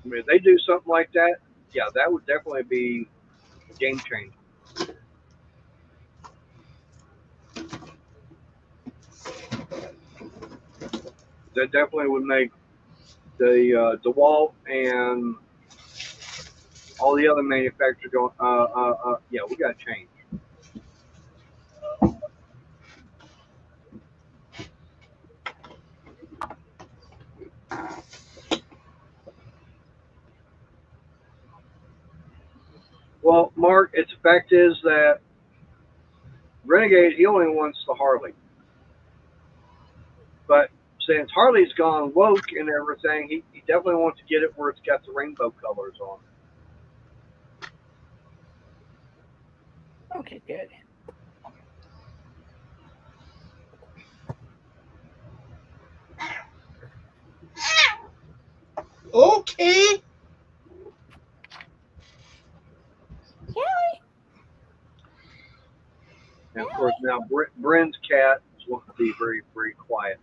I mean, if they do something like that, yeah, that would definitely be a game changer. That definitely would make the DeWalt and all the other manufacturers go, yeah, we got to change. Well, Mark, its fact is that Renegade, he only wants the Harley. But since Harley's gone woke and everything, he definitely wants to get it where it's got the rainbow colors on it. Okay, good. Okay. And of course, now Bryn's cat is wanting to be very, very quiet.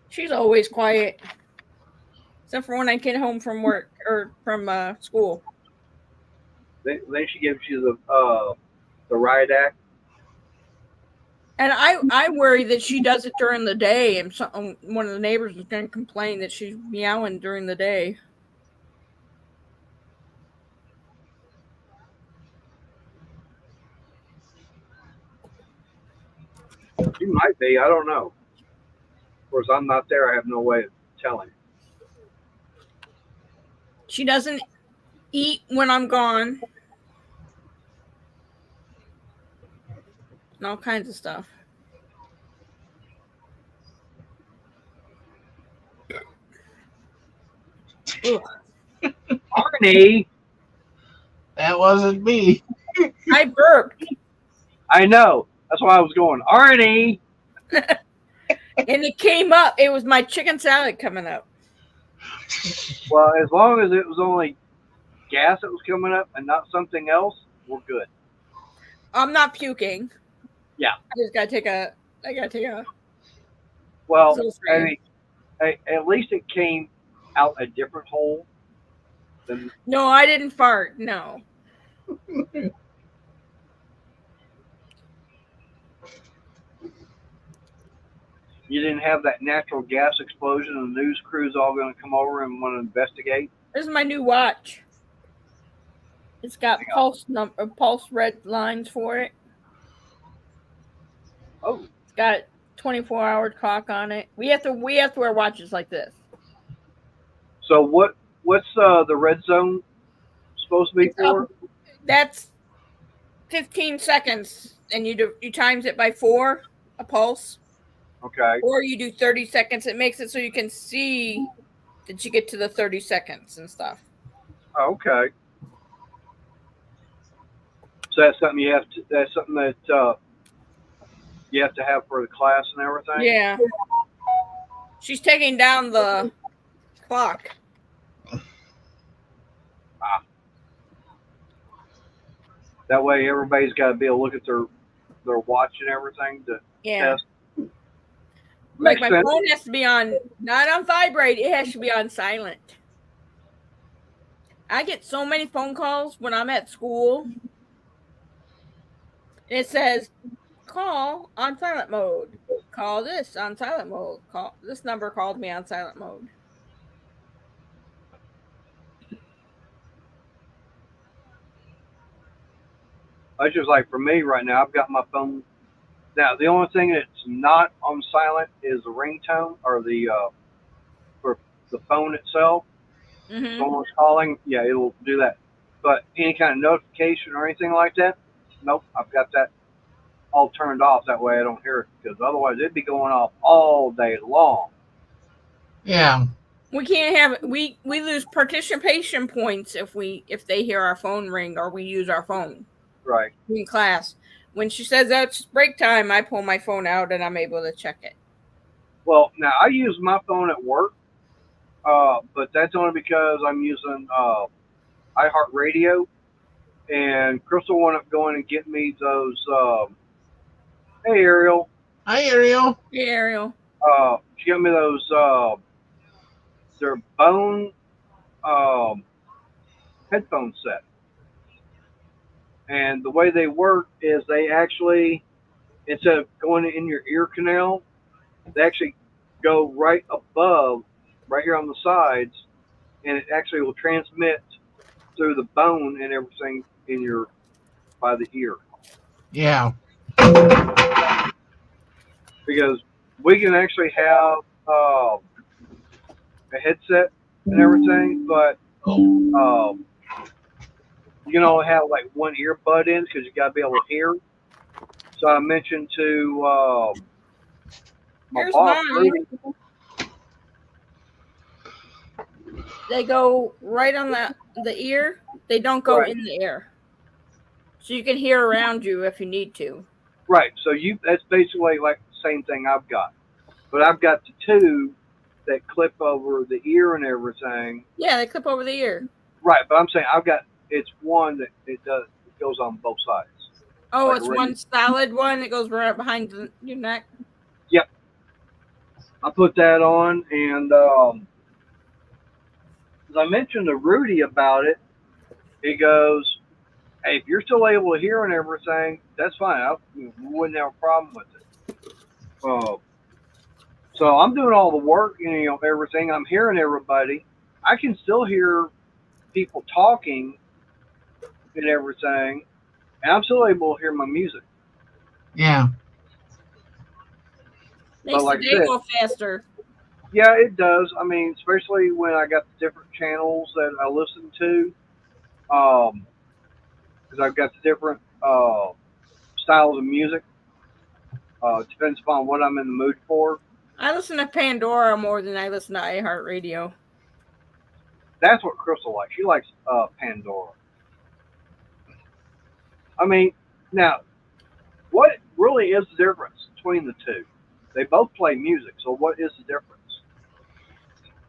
She's always quiet, except for when I get home from work or from school. Then she gives you the riot act. And I worry that she does it during the day, and one of the neighbors is going to complain that she's meowing during the day. She might be. I don't know. Of course, I'm not there. I have no way of telling. She doesn't eat when I'm gone. And all kinds of stuff. Ugh. Arnie! That wasn't me. I burped. I know. That's why I was going, Arnie! And it came up. It was my chicken salad coming up. Well, as long as it was only gas that was coming up and not something else, we're good. I'm not puking. Yeah. I just gotta take a. Well, I mean, at least it came out a different hole than. No, I didn't fart. No. You didn't have that natural gas explosion and the news crew's all going to come over and want to investigate? This is my new watch. It's got pulse red lines for it. Oh. It's got 24-hour clock on it. We have to wear watches like this. So what's the red zone supposed to be for? That's 15 seconds, and you times it by 4 a pulse. Okay. Or you do 30 seconds. It makes it so you can see that you get to the 30 seconds and stuff. Okay. So that's something you have to. That's something that you have to have for the class and everything. Yeah. She's taking down the clock. That way, everybody's got to be able to look at their watch and everything to test. Like my phone has to be on, not on vibrate. It has to be on silent. I get so many phone calls when I'm at school. It says, call on silent mode. Call this on silent mode. Call this number called me on silent mode. It's just like for me right now, I've got my phone. Now, the only thing that's not on silent is the ringtone or the for the phone itself. Mm-hmm. If someone's calling, yeah, it'll do that. But any kind of notification or anything like that, nope, I've got that all turned off. That way I don't hear it, because otherwise it'd be going off all day long. Yeah. We can't have we lose participation points if they hear our phone ring or we use our phone. Right. In class. When she says that's break time, I pull my phone out and I'm able to check it. Well, now I use my phone at work, but that's only because I'm using iHeartRadio, and Crystal wound up going and get me those. Hey, Ariel. Hi, Ariel. Hey, Ariel. she got me those. They're bone headphone set, and the way they work is they actually, instead of going in your ear canal, they actually go right above, right here on the sides, and it actually will transmit through the bone and everything in your by the ear. Yeah. Because we can actually have a headset and everything, but you can only have like one earbud in because you got to be able to hear. So I mentioned to my Here's boss, mine. Rudy. They go right on the ear. They don't go Right. in the ear. So you can hear around you if you need to. Right. So that's basically like the same thing I've got, but I've got the two that clip over the ear and everything. Yeah, they clip over the ear. Right. But I'm saying it's one that it goes on both sides. Oh, Like it's a one solid one that goes right behind your neck. Yep. I put that on, and as I mentioned to Rudy about it, he goes, "Hey, if you're still able to hear and everything, that's fine. We wouldn't have a problem with it." So I'm doing all the work, everything. I'm hearing everybody. I can still hear people talking and everything, and I'm still able to hear my music. Yeah. Makes like the I day said, go faster. Yeah, it does. I mean, especially when I got the different channels that I listen to, because I've got the different styles of music. Depends upon what I'm in the mood for. I listen to Pandora more than I listen to iHeartRadio. That's what Crystal likes. She likes Pandora. I mean, now, what really is the difference between the two? They both play music, so what is the difference?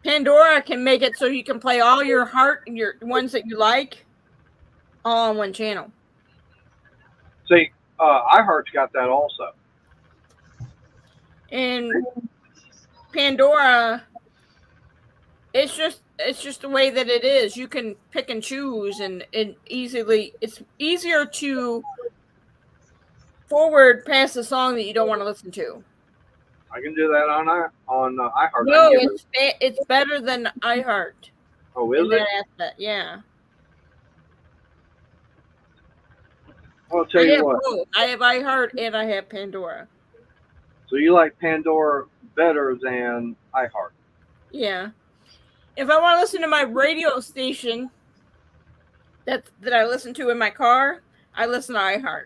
Pandora can make it so you can play all your heart and your ones that you like all on one channel. See, iHeart's got that also. And Pandora, it's just the way that it is. You can pick and choose, and it's easier to forward past the song that you don't want to listen to. I can do that on iHeart. No, it's better than iHeart. Oh, is in it? that aspect, yeah. I'll tell you what. Both. I have iHeart and I have Pandora. So you like Pandora better than iHeart? Yeah. If I want to listen to my radio station that I listen to in my car, I listen to iHeart.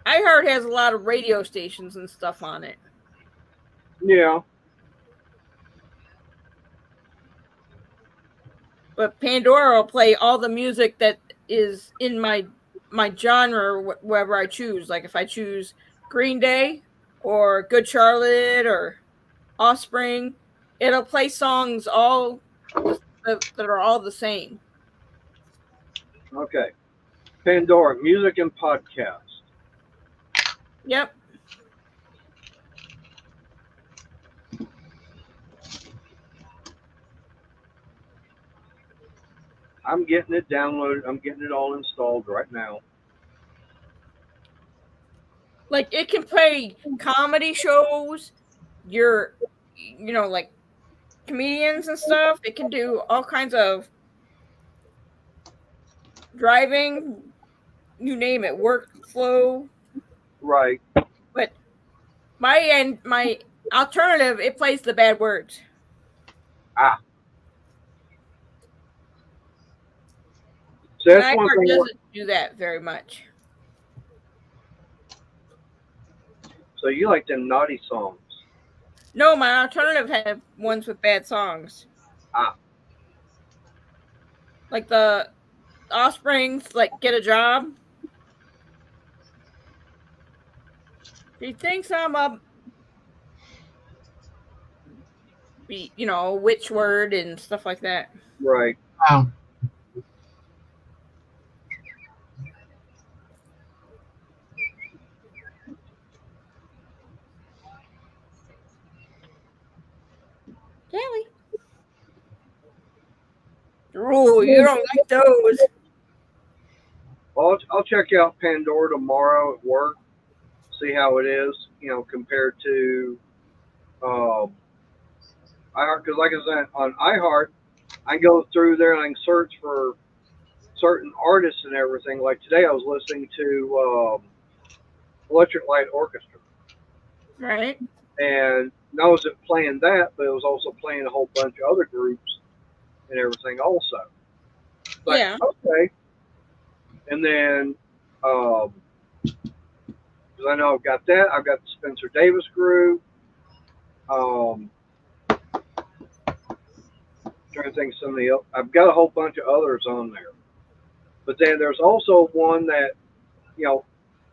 iHeart has a lot of radio stations and stuff on it. Yeah. But Pandora will play all the music that is in my genre wherever I choose. Like if I choose Green Day or Good Charlotte or Offspring, it'll play songs all that are all the same. Okay. Pandora, music and podcast. Yep. I'm getting it downloaded. I'm getting it all installed right now. Like it can play comedy shows, like comedians and stuff. It can do all kinds of driving, you name it, workflow. Right. But my alternative, it plays the bad words. Ah. So that's one iHeart thing. doesn't do that very much. So you like them naughty songs? No, my alternative have ones with bad songs. Ah. Like the Offspring's, like Get a Job. He thinks I'm a witch word and stuff like that. Right. Wow. you don't like those. Well, I'll check out Pandora tomorrow at work, see how it is, compared to iHeart. Because like I said, on iHeart, I can go through there and I can search for certain artists and everything. Like today, I was listening to Electric Light Orchestra, Right. and not only was it playing that, but it was also playing a whole bunch of other groups and everything also. Like, Yeah. okay. And then, because I know I've got that, I've got the Spencer Davis group. Trying to think of somebody else. I've got a whole bunch of others on there. But then there's also one that,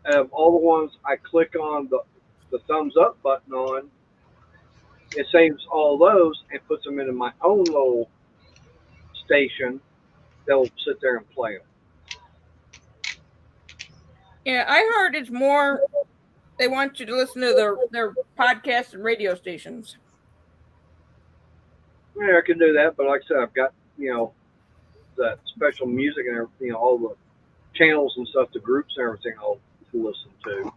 of all the ones I click on the thumbs up button on, it saves all those and puts them into my own little station that'll sit there and play them. Yeah, iHeart is more. They want you to listen to their podcasts and radio stations. Yeah, I can do that, but like I said, I've got that special music and everything, all the channels and stuff, the groups and everything I'll listen to.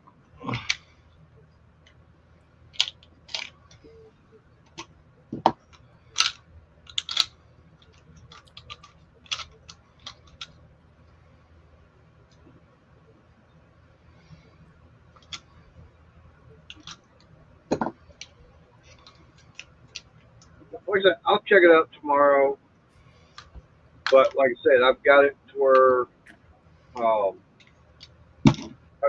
Like I said, I'll check it out tomorrow. But like I said, I've got it to where I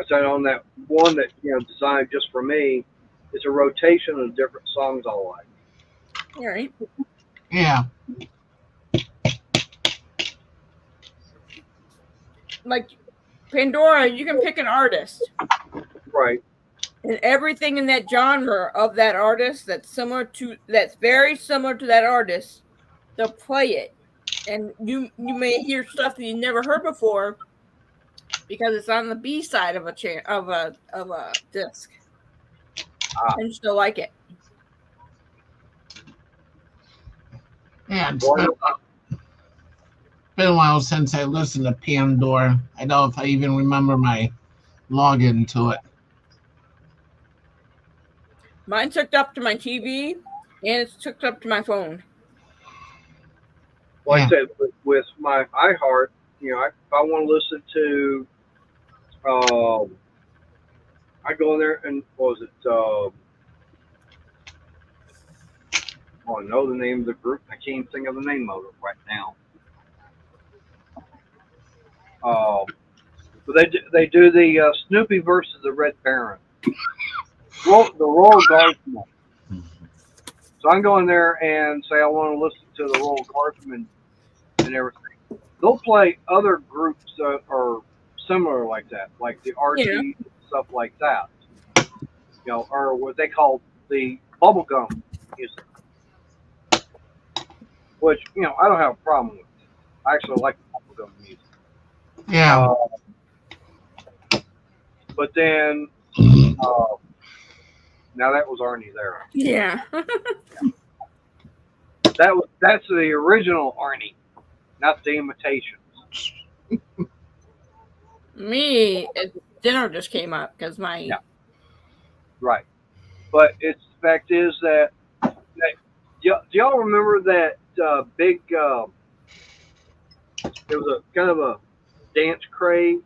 said on that one that designed just for me, it's a rotation of different songs I like. All right. Yeah. Like Pandora, you can pick an artist. Right. And everything in that genre of that artist that's very similar to that artist, they'll play it. And you may hear stuff that you never heard before because it's on the B side of a disc. And still like it. Yeah, it's been a while since I listened to Pandora. I don't know if I even remember my login to it. Mine's hooked up to my TV and it's hooked up to my phone. Like I said, with my iHeart, if I want to listen to, I go in there and what was it? I know the name of the group. I can't even think of the name of it right now. But they do the Snoopy versus the Red Baron. The Royal Guardsmen. So I can go in there and say I want to listen to the Royal Guardsmen and everything. They'll play other groups that are similar like that, like the Archie, stuff like that. Or what they call the bubblegum music. Which, I don't have a problem with. I actually like bubblegum music. Yeah. But then, now that was Arnie there. Yeah. That's the original Arnie, not the imitations. Me, dinner just came up because my... Yeah. Right. But the fact is that do y'all remember that big, it was a kind of a dance craze,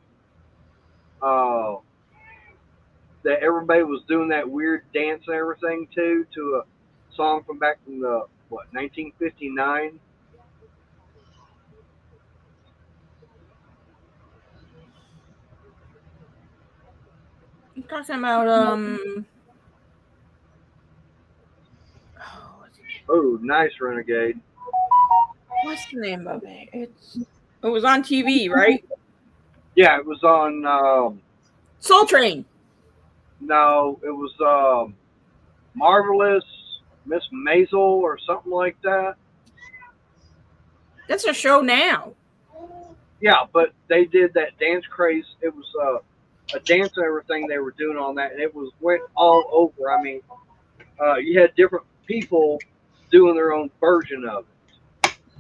that everybody was doing that weird dance and everything to a song from back in the 1959. I'm talking about Oh, nice, Renegade. what's the name of it? It was on TV, right? Yeah, it was on Soul Train. No, it was Marvelous Miss Maisel or something like that. That's a show now. Yeah, but they did that dance craze. It was a dance and everything they were doing on that, and it went all over. I mean, you had different people doing their own version of it.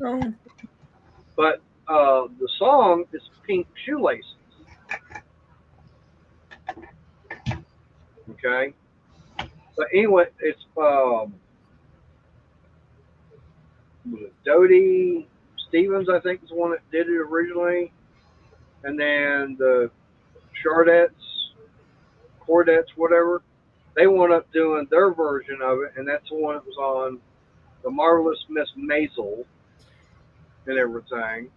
Oh. But the song is Pink Shoelaces. Okay, but anyway, it's was it Dodie Stevens, I think, is the one that did it originally, and then the Cordettes, whatever. They wound up doing their version of it, and that's the one that was on the Marvelous Miss Maisel and everything.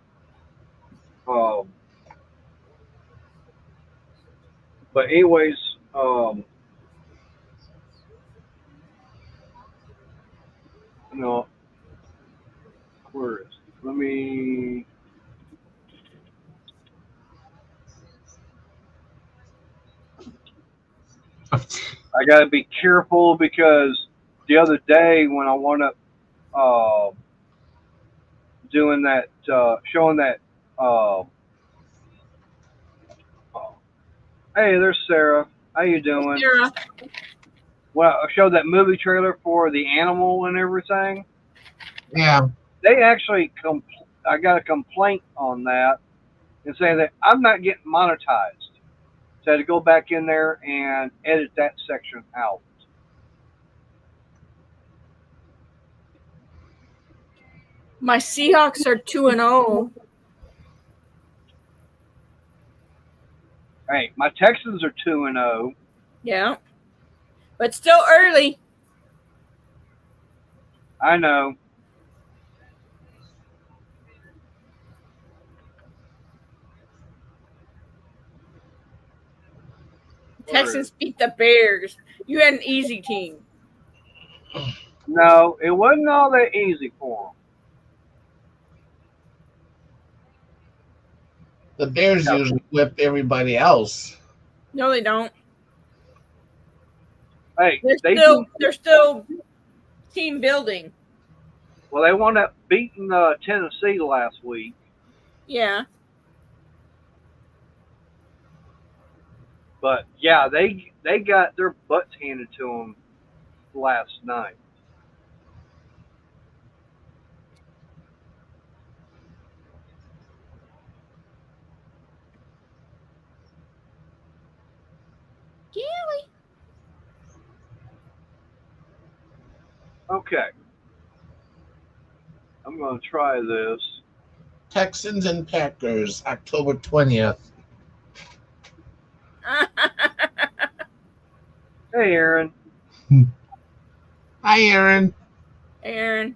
Um, but anyways, you know, where is it? Let me. I got to be careful because the other day when I wound up doing that, showing that. Hey, there's Sarah. How you doing? Sarah. Well, I showed that movie trailer for the animal and everything. Yeah. They actually I got a complaint on that and saying that I'm not getting monetized. So I had to go back in there and edit that section out. My Seahawks are 2-0. Hey, my Texans are 2-0. Yeah. But still early. I know. Texans beat the Bears. You had an easy team. No, it wasn't all that easy for The Bears usually whip everybody else. No, they don't. them. Hey, they're still team building. Well, they wound up beating Tennessee last week. Yeah. But yeah, they got their butts handed to them last night. Gilly. Okay. I'm going to try this. Texans and Packers, October 20th. Hey, Aaron. Hi, Aaron. Aaron.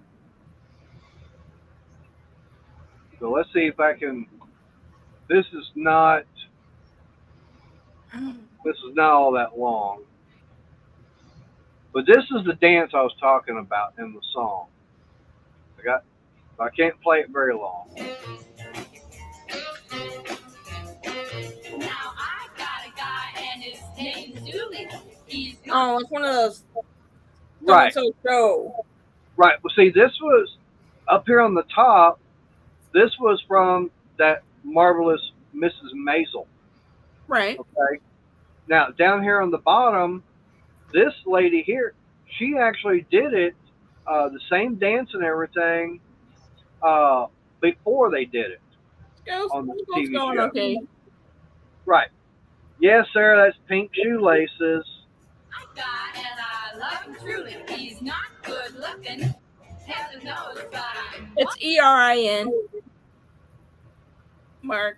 So let's see if I can. This is not all that long. But this is the dance I was talking about in the song. I can't play it very long. Now I got a guy and his name's Dooley. Oh, it's one of those Right. so show. Right. Well, see, this was up here on the top. This was from that Marvelous Mrs. Maisel. Right. Okay. Now, down here on the bottom, this lady here, she actually did it, the same dance and everything, before they did it on the TV going show. okay. Right. Yes, Sarah, that's Pink Shoelaces. I got and I love him truly. He's not good looking. Heaven knows, but It's ERIN. Mark.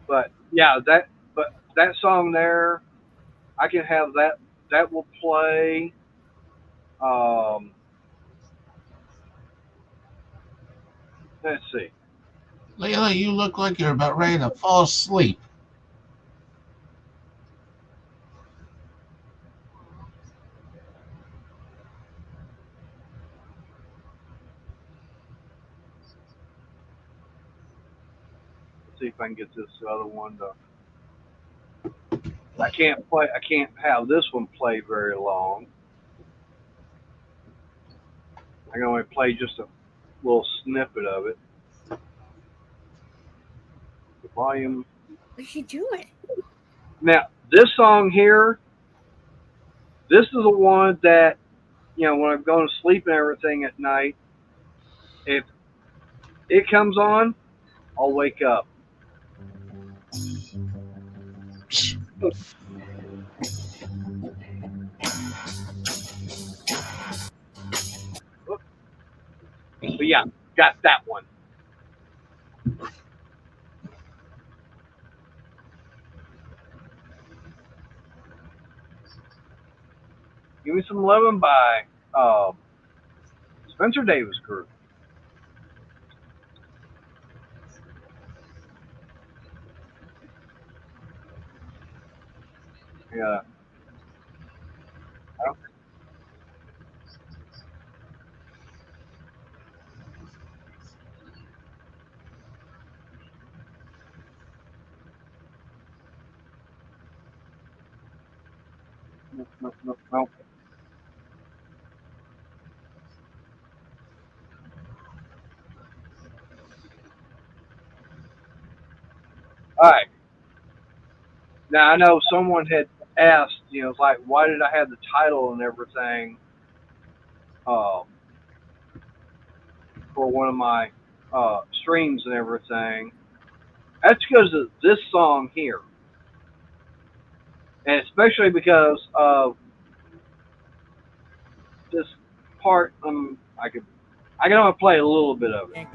But yeah, that song there, I can have that. That will play. Let's see. Layla, you look like you're about ready to fall asleep. Let's see if I can get this other one to. I can't have this one play very long. I can only play just a little snippet of it. The volume. What is she doing? Now, this song here, this is the one that, when I'm going to sleep and everything at night, if it comes on, I'll wake up. But yeah, got that one. Give Me Some Lovin' by Spencer Davis Group. Yeah. No. All right. Now I know someone had asked, like, why did I have the title and everything um, for one of my streams and everything? That's because of this song here, and especially because of this part. I can only play a little bit of it.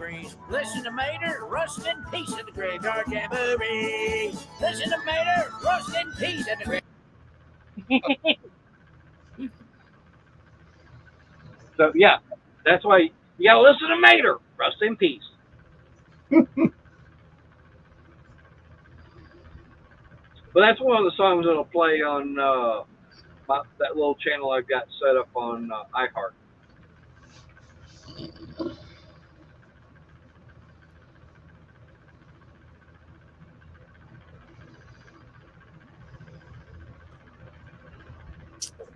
Listen to Mater, rust in peace at the graveyard jamboree. Listen to Mater, rust in peace at the graveyard. So yeah, that's why you gotta listen to Mater. Rest in peace. But that's one of the songs that'll play on that little channel I've got set up on iHeart.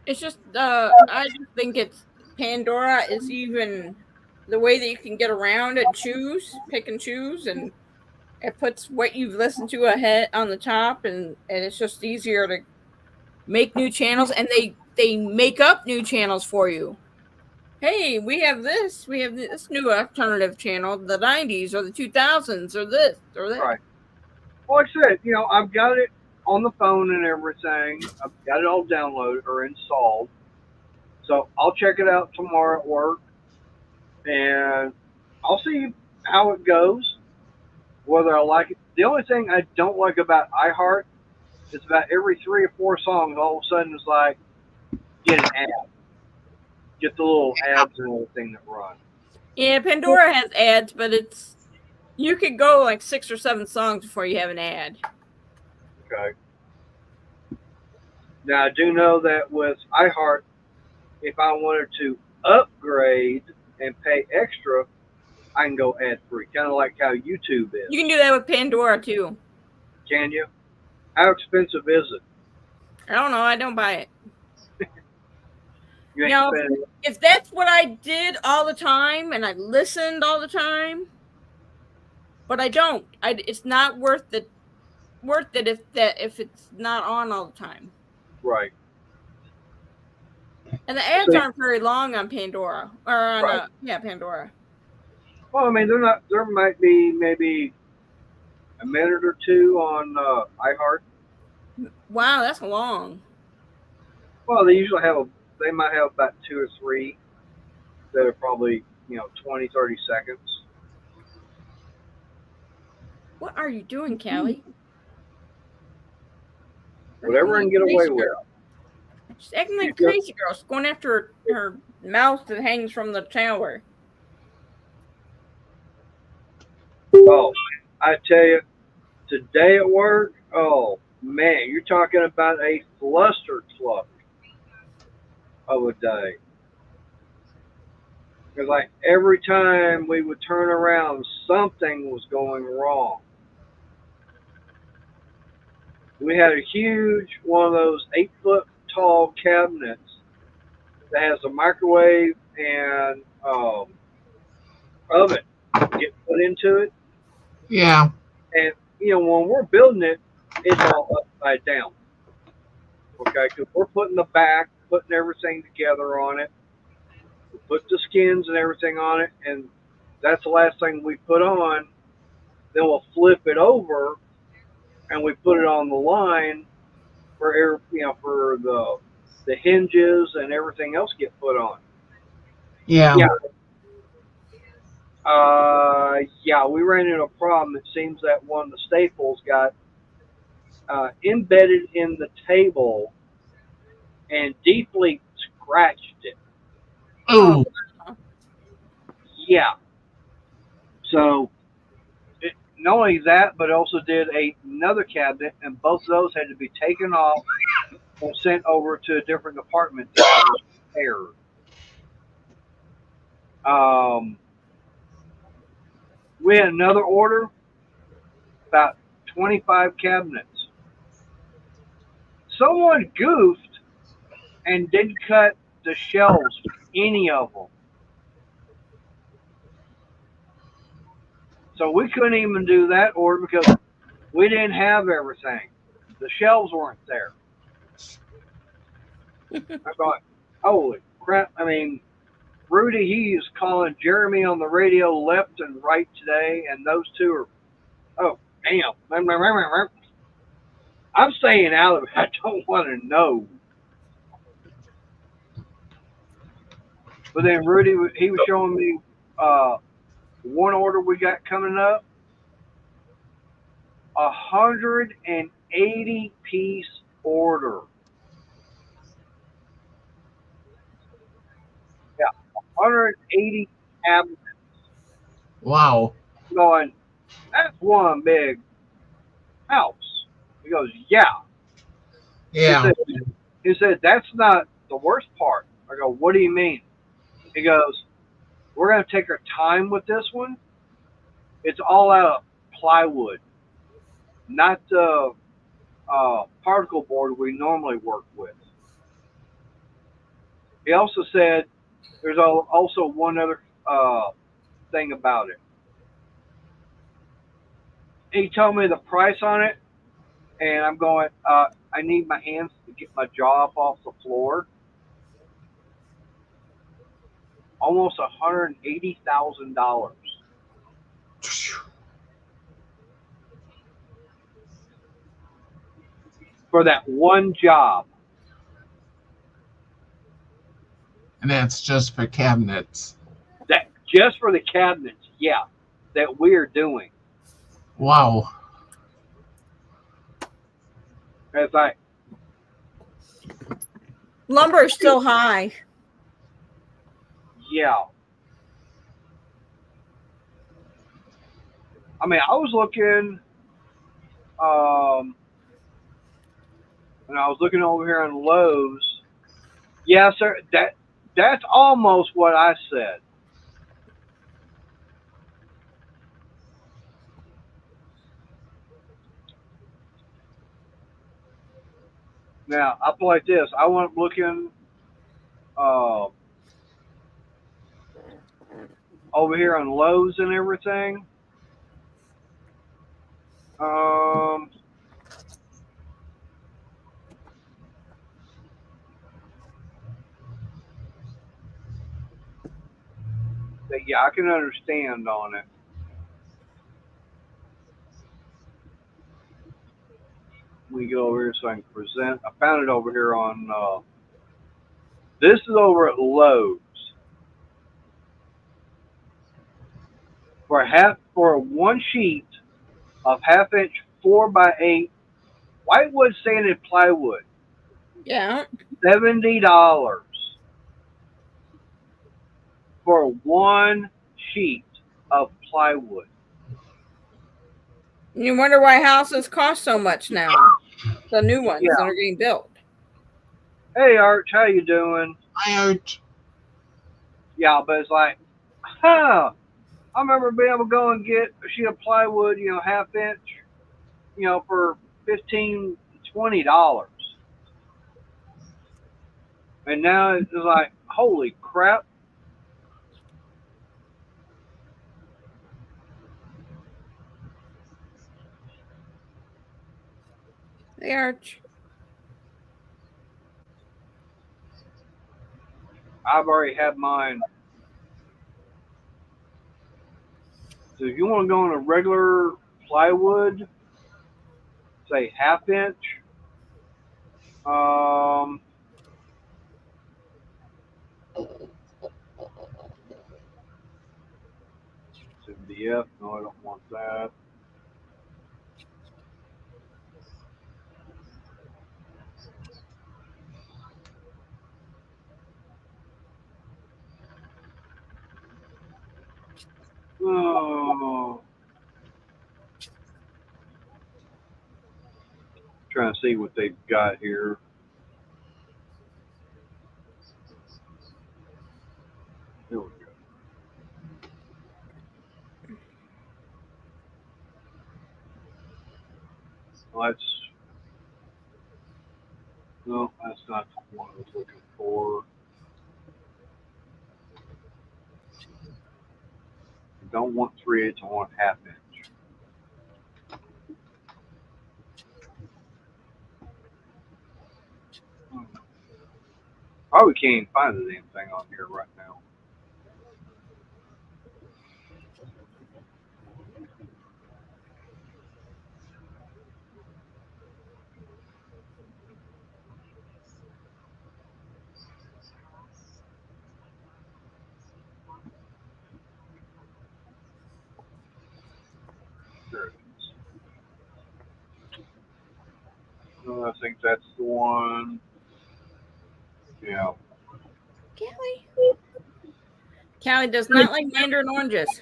It's just I just think it's Pandora is even the way that you can get around and pick and choose, and it puts what you've listened to ahead on the top, and it's just easier to make new channels, and they make up new channels for you. Hey, we have this new alternative channel, the 90s or the 2000s or this or that. Right. Well, like I said, I've got it on the phone and everything. I've got it all downloaded or installed. So I'll check it out tomorrow at work, and I'll see how it goes, whether I like it. The only thing I don't like about iHeart is about every 3 or 4 songs, all of a sudden it's like, get an ad. Get the little ads and everything that run. Yeah, Pandora has ads, but you could go like 6 or 7 songs before you have an ad. Okay. Now I do know that with iHeart, if I wanted to upgrade and pay extra, I can go ad free, kind of like how YouTube is. You can do that with Pandora too. Can you? How expensive is it? I don't know. I don't buy it. You ain't Now, spending- if that's what I did all the time and I listened all the time, but I don't. It's not worth it if it's not on all the time. Right. And the ads So- aren't very long on Pandora or on Right. Pandora. Well, I mean, they're not. There might be maybe a minute or two on iHeart. Wow, that's long. Well, they might have about 2 or 3 that are probably 20, 30 seconds. What are you doing, Callie? Whatever I can get away with. She's acting like a crazy girl. She's going after her mouse that hangs from the tower. Oh, I tell you, today at work, oh man, you're talking about a cluster cluck of a day. Because like every time we would turn around, something was going wrong. We had a huge one of those 8-foot tall cabinets that has a microwave and oven get put into it. Yeah. And when we're building it, it's all upside down. Okay, because we're putting everything together on it. We put the skins and everything on it, and that's the last thing we put on. Then we'll flip it over and we put it on the line for for the hinges and everything else get put on. Yeah. Yeah. Yeah, we ran into a problem. It seems that one of the staples got embedded in the table and deeply scratched it. Oh. Yeah. So not only that, but also did another cabinet, and both of those had to be taken off and sent over to a different department to have repaired. Um, we had another order, about 25 cabinets. Someone goofed and didn't cut the shelves for any of them. So we couldn't even do that order because we didn't have everything. The shelves weren't there. I thought, holy crap. I mean, Rudy, he is calling Jeremy on the radio left and right today, and those two are, oh, damn. I'm staying out of it. I don't want to know. But then Rudy, he was showing me one order we got coming up, 180-piece order. Yeah, 180 cabinets. Wow. Going, that's one big house. He goes, yeah. Yeah. He said, that's not the worst part. I go, what do you mean? He goes, we're going to take our time with this one. It's all out of plywood, not the particle board we normally work with. He also said there's also one other thing about it. He told me the price on it, and I'm going, I need my hands to get my jaw up off the floor. Almost $180,000 for that one job. And that's just for cabinets. That just for the cabinets, yeah, that we're doing. Wow. It's like Lumber is still high. yeah. I mean, I was looking, and I was looking over here on Lowe's. Yeah, sir. That's almost what I said. Now I put like this. I went looking uh, over here on Lowe's and everything. Um, but yeah, I can understand on it. We go over here so I can present. I found it over here on. This is over at Lowe's for one sheet of half-inch 4x8 whitewood sanded plywood. Yeah. $70 for one sheet of plywood. You wonder why houses cost so much now. The new ones that are getting built. Hey Arch, how you doing? Hi, Arch. Yeah, but it's like, huh? I remember being able to go and get a sheet of plywood, half inch, for $15, $20. And now it's like, holy crap. Hey, Arch. I've already had mine. So if you want to go on a regular plywood, say 1/2 inch, um, MDF, no, I don't want that. Oh, trying to see what they've got here. Here we go. Well, no, that's not the one I was looking for. I don't want 3/8, I want 1/2 inch. Probably can't even find the damn thing on here right now. There it is. I think that's the one. Yeah. Callie does not like mandarin oranges.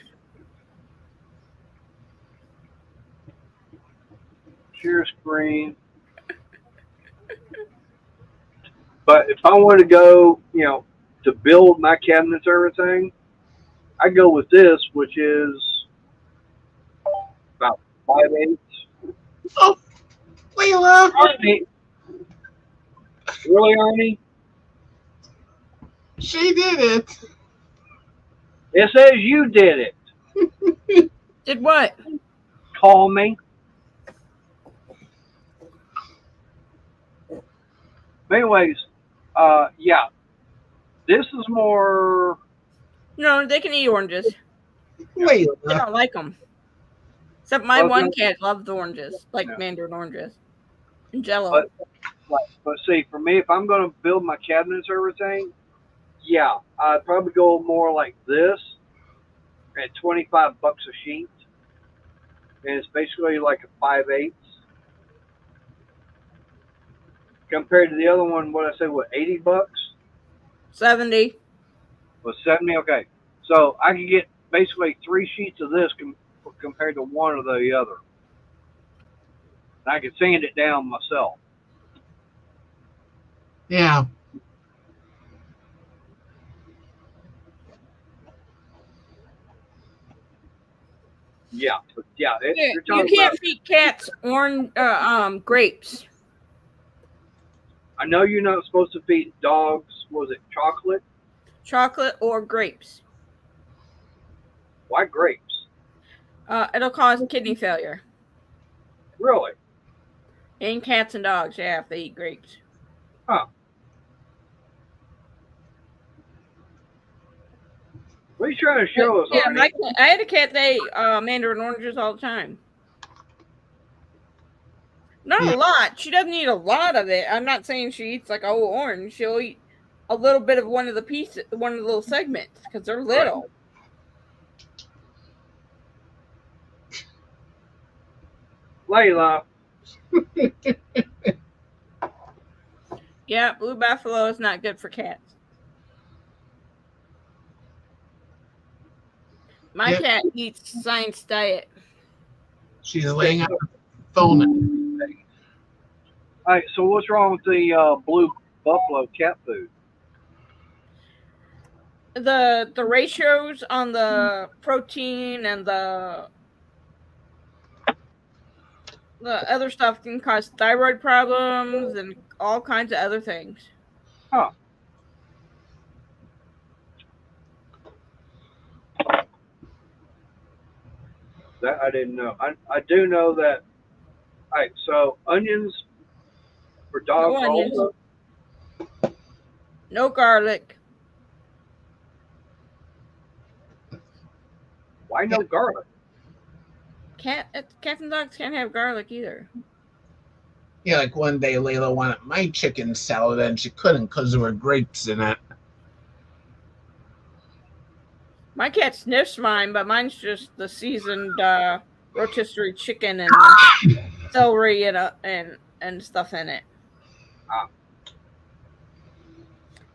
Sheer screen. But if I want to go, to build my cabinets and everything, I go with this, which is about 5/8. Oh, Layla. Arnie. Really, Arnie? She did it. It says you did it. Did what? Call me. Anyways, yeah. This is more. No, they can eat oranges. They Layla. don't like them. Except my Well, one no. cat loves oranges, like Yeah. mandarin oranges and Jello. But see, for me, if I'm going to build my cabinets and everything, yeah, I'd probably go more like this at $25 a sheet. And it's basically like a 5/8. Compared to the other one, what I say, what, $80? 70. Was 70? Okay. So I could get basically 3 sheets of this compared to one of the other. And I could sand it down myself. Yeah. Yeah, but yeah, Yeah, you're you talking can't about. feed cats grapes. I know you're not supposed to feed dogs. Was it chocolate? Chocolate or grapes. Why grapes? It'll cause kidney failure. Really? In cats and dogs, yeah, if they eat grapes. Huh? What are you trying to show us, Yeah, Arnie? I had a cat that ate mandarin oranges all the time. Not Yeah. a lot. She doesn't eat a lot of it. I'm not saying she eats like a whole orange. She'll eat a little bit of one of the pieces, one of the little segments, because they're little. Layla. Yeah, blue buffalo is not good for cats. My Yep. cat eats science diet. She's laying on her phone. All right, so what's wrong with the blue buffalo cat food? The ratios on the protein and the other stuff can cause thyroid problems and all kinds of other things. Huh. That I didn't know. I do know that. All right, so onions for dogs No onions. also. No garlic. Why no garlic? Cats and dogs can't have garlic either. Yeah, like one day Layla wanted my chicken salad and she couldn't because there were grapes in it. My cat sniffs mine, but mine's just the seasoned rotisserie chicken and celery and stuff in it. Ah.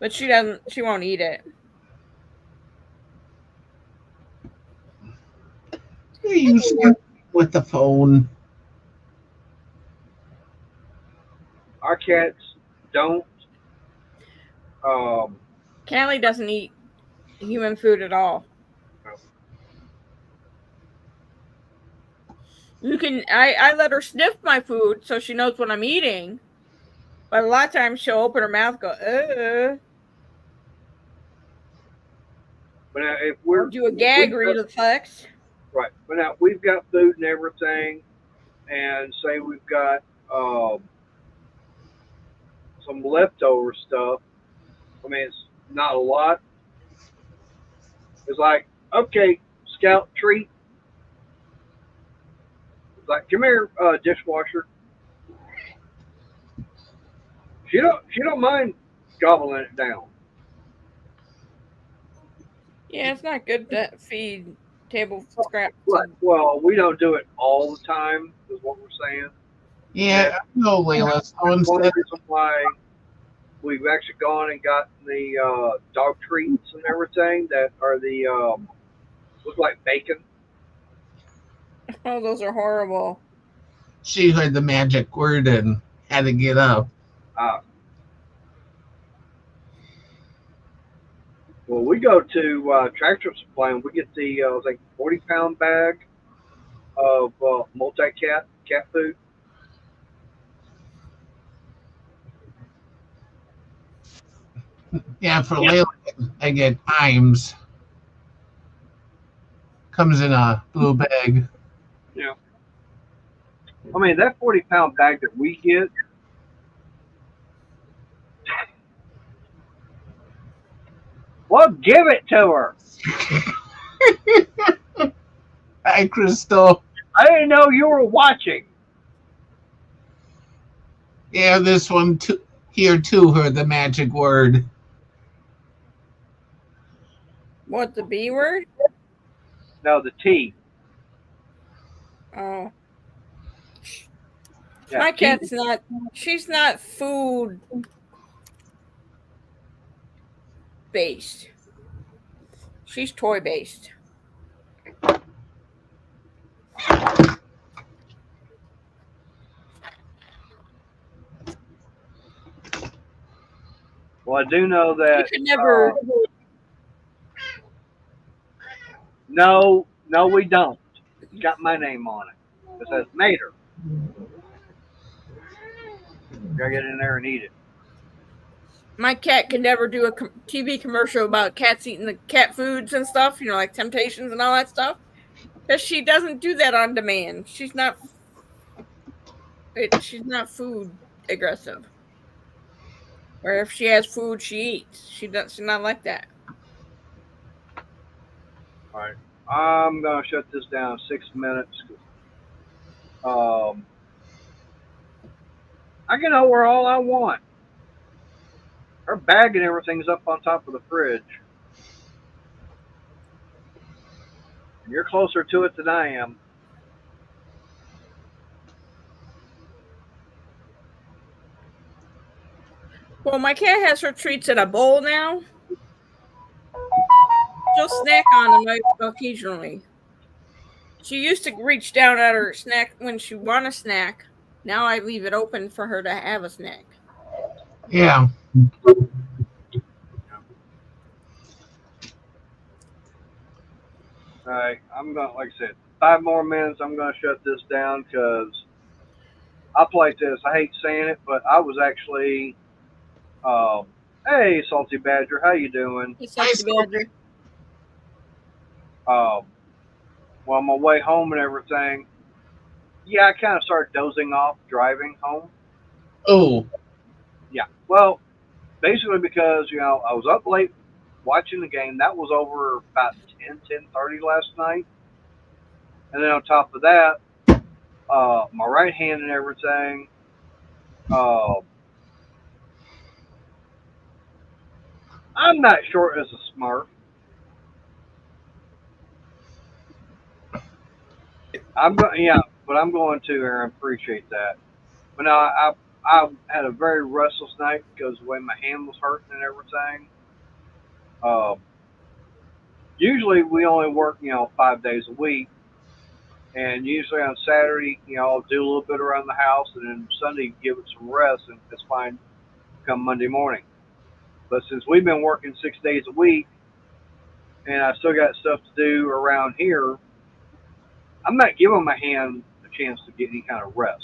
But she won't eat it. You start with the phone. Our cats don't. Callie doesn't eat human food at all. I let her sniff my food so she knows what I'm eating. But a lot of times she'll open her mouth and go, But now if we're or do a gag reflex. right, but now we've got food and everything, and say we've got some leftover stuff. I mean, it's not a lot. It's like, okay, Scout treat. It's like, come here, dishwasher. She don't mind gobbling it down. Yeah, it's not good to feed table scraps. Right. Well, we don't do it all the time, is what we're saying. Yeah, no, Layla. So One instead, reason why we've actually gone and gotten the dog treats and everything that are the look like bacon. Oh, those are horrible. she heard the magic word and had to get up. Well, we go to Tractor Supply and we get the like 40-pound bag of multi-cat cat food. Yeah, for Layla, I get Times. Comes in a blue bag. Yeah. I mean, that 40-pound bag that we get, well, give it to her. Hi, Crystal. I didn't know you were watching. Yeah, this one too, here too heard the magic word. What, the B word? No, the T. Oh. Yeah, My T. cat's not, she's not food based. She's toy based. Well, I do know that. She could never. No, we don't. It's got my name on it. It says Mater. You gotta get in there and eat it. My cat could never do a TV commercial about cats eating the cat foods and stuff, like Temptations and all that stuff. Because she doesn't do that on demand. She's not food aggressive. Or if she has food, she eats. She's not like that. All right. I'm gonna shut this down 6 minutes. I can know where all I want. Her bag and everything's up on top of the fridge. And you're closer to it than I am. Well, my cat has her treats in a bowl now. She'll snack on them occasionally. She used to reach down at her snack when she want a snack. Now I leave it open for her to have a snack. Yeah. All right. I'm gonna, like I said, 5 more minutes. I'm gonna shut this down because I played this. I hate saying it, but I was actually. Hey, Salty Badger, how you doing? Hey, Salty Badger. Well, on my way home and everything, yeah, I kind of started dozing off driving home. Oh. Yeah. Well, basically because, I was up late watching the game. That was over about 10:30 last night. And then on top of that, my right hand and everything. Uh, I'm not short as a Smurf. I'm going, yeah, but I'm going to, Aaron. Appreciate that. But no, I had a very restless night because the way my hand was hurting and everything. Uh, Usually we only work, 5 days a week, and usually on Saturday, I'll do a little bit around the house, and then Sunday give it some rest, and it's fine come Monday morning. But since we've been working 6 days a week, and I still got stuff to do around here, I'm not giving my hand a chance to get any kind of rest.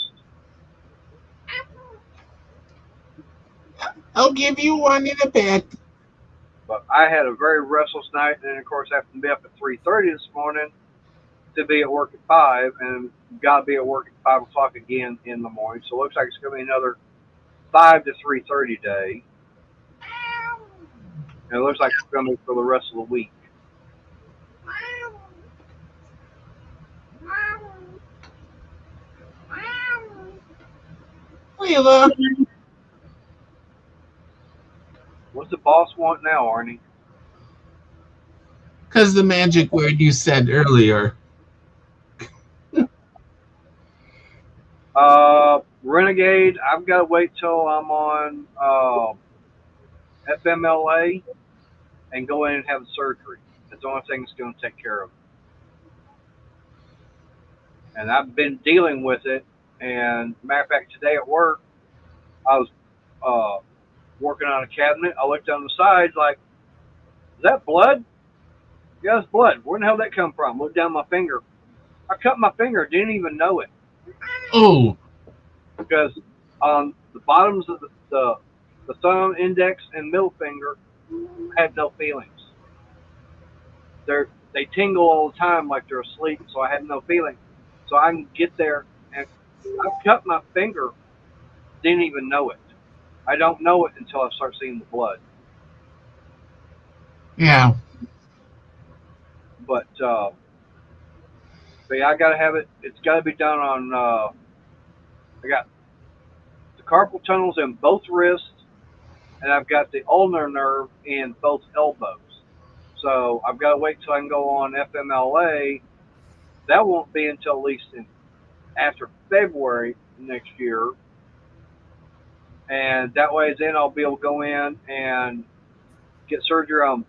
I'll give you one in a bit. But I had a very restless night, and then of course I have to be up at 3:30 this morning to be at work at 5, and got to be at work at 5 o'clock again in the morning. So it looks like it's going to be another 5 to 3:30 day, and it looks like it's going to be for the rest of the week. Layla, What's the boss want now, Arnie? because the magic word you said earlier. Renegade, I've got to wait till I'm on FMLA and go in and have the surgery. That's the only thing that's going to take care of it. And I've been dealing with it. And matter of fact, today at work, I was uh, working on a cabinet. I looked on the side, like, is that blood? Yeah, it's blood. Where the hell did that come from? Looked down my finger. I cut my finger, didn't even know it. Oh, Because on the bottoms of the thumb, index, and middle finger had no feelings. They tingle all the time like they're asleep, so I had no feeling. So I can get there and I cut my finger, didn't even know it. I don't know it until I start seeing the blood. yeah. But yeah, I gotta have it. It's gotta be done on. I got the carpal tunnels in both wrists, and I've got the ulnar nerve in both elbows. So I've got to wait till I can go on FMLA. That won't be until at least after February next year, and that way then I'll be able to go in and get surgery on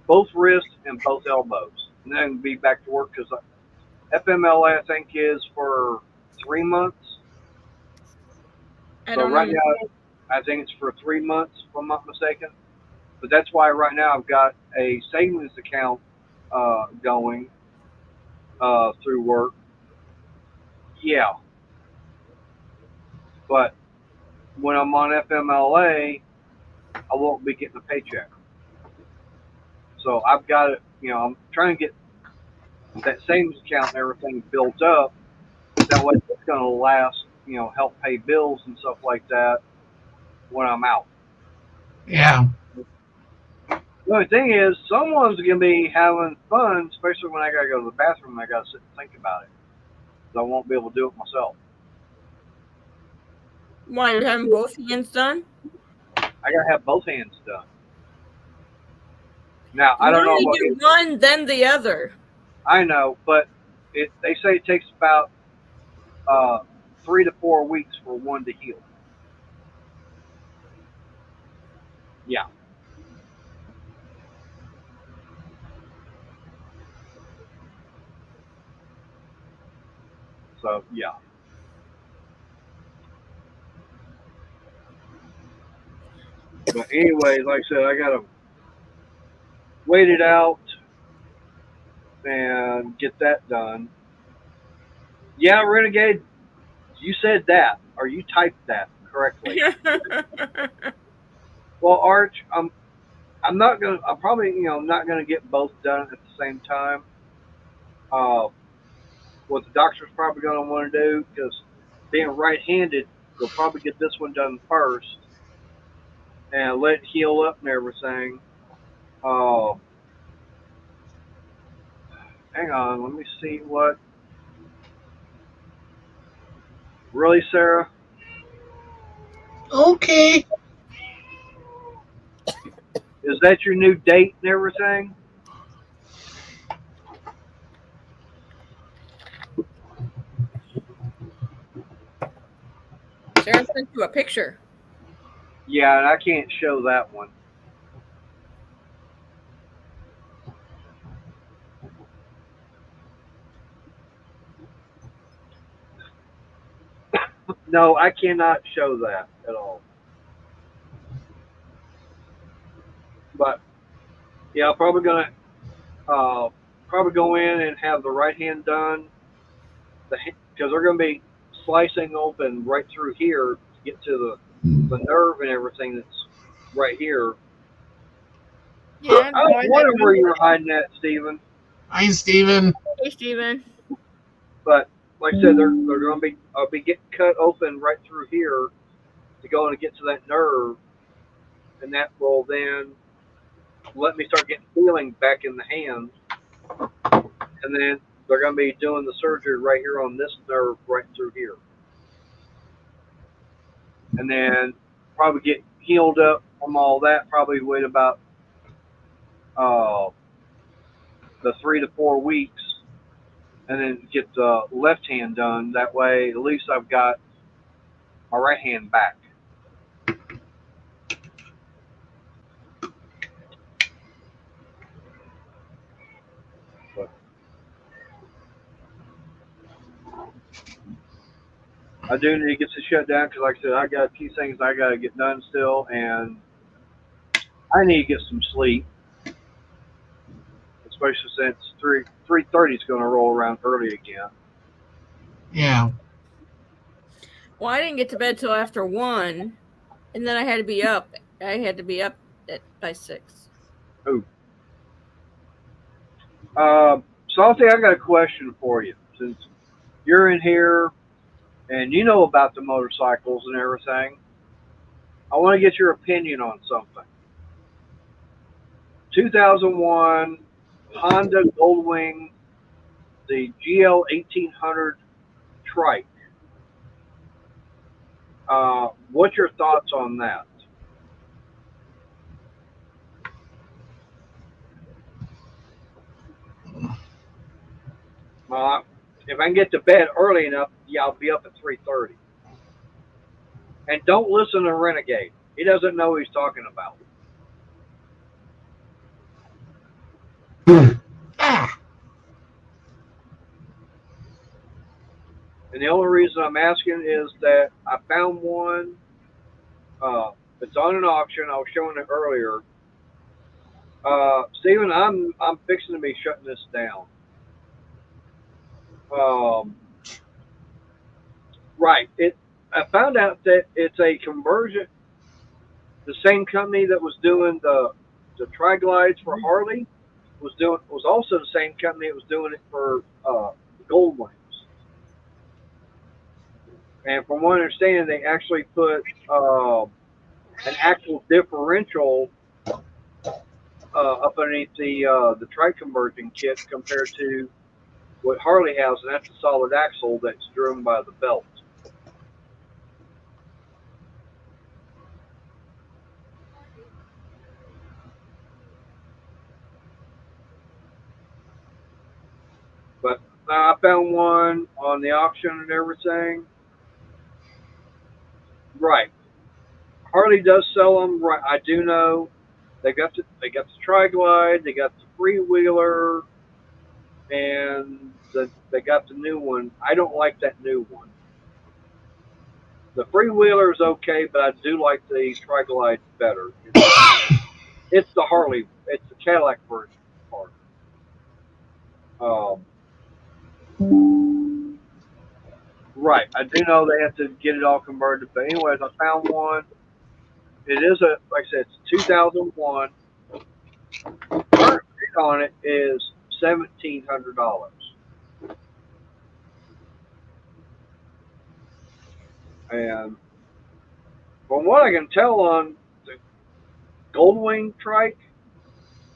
both wrists and both elbows, and then be back to work because FMLA I think is for 3 months. I So don't right know. now I think it's for 3 months, if I'm not mistaken. But that's why right now I've got a savings account going through work. Yeah, but when I'm on FMLA, I won't be getting a paycheck. So I've got it. I'm trying to get that savings account and everything built up. That way, it's going to last. Help pay bills and stuff like that when I'm out. Yeah. The only thing is, someone's going to be having fun, especially when I got to go to the bathroom and I got to sit and think about it. So I won't be able to do it myself. Why you're having both hands done? I got to have both hands done. Now, I You don't know only about do you. one, then the other. I know, but they say it takes about uh, 3 to 4 weeks for one to heal. Yeah. So yeah. But anyways, like I said, I gotta wait it out and get that done. Yeah, Renegade, you said that, or you typed that correctly. Well, Arch, I'm not gonna. I'm probably I'm not gonna get both done at the same time. Uh, what the doctor's probably gonna want to do, because being right-handed, they'll probably get this one done first and let it heal up and everything. Uh, Hang on, let me see what. Really, Sarah? Okay. Is that your new date and everything? Sarah sent you a picture. Yeah, and I can't show that one. No, I cannot show that at all. But yeah, I'm probably go in and have the right hand done, because they're gonna be slicing open right through here to get to the nerve and everything that's right here. Yeah, I was wondering where you were hiding at, Stephen. Hi, Steven. Hey, Steven. But like I said, they're gonna be getting cut open right through here to go and get to that nerve, and that will then let me start getting feeling back in the hand, and then they're going to be doing the surgery right here on this nerve right through here, and then probably get healed up from all that. Probably wait about uh, the 3 to 4 weeks, and then get the left hand done. That way, at least I've got my right hand back. But I do need to get to shut down because, like I said, I got a few things I got to get done still, and I need to get some sleep, especially since 3:30 is going to roll around early again. Yeah. Well, I didn't get to bed till after 1, and then I had to be up. I had to be up by 6. Ooh. Salty, I got a question for you. Since you're in here and you know about the motorcycles and everything, I want to get your opinion on something. 2001 Honda Goldwing, the GL 1800 trike. What's your thoughts on that? If I can get to bed early enough, yeah, I'll be up at 3:30. And don't listen to Renegade. He doesn't know what he's talking about. Ah. And the only reason I'm asking is that I found one. It's on an auction. I was showing it earlier. Stephen, I'm fixing to be shutting this down. Right. I found out that it's a conversion. The same company that was doing the Tri-Glides for Harley was also the same company that was doing it for Goldwings. And from what I understand, they actually put an actual differential up underneath the tri-conversion kit compared to what Harley has, and that's a solid axle that's driven by the belt. But I found one on the auction and everything. Right, Harley does sell them. Right, I do know they got the Tri-Glide, they got the Freewheeler, and they got the new one. I don't like that new one. The Freewheeler is okay, but I do like the Tri-Glide better. It's the Harley. It's the Cadillac version part. Right. I do know they have to get it all converted, but anyways, I found one. It is like I said, it's 2001. Current rate on it is $1,700. And from what I can tell on the Goldwing trike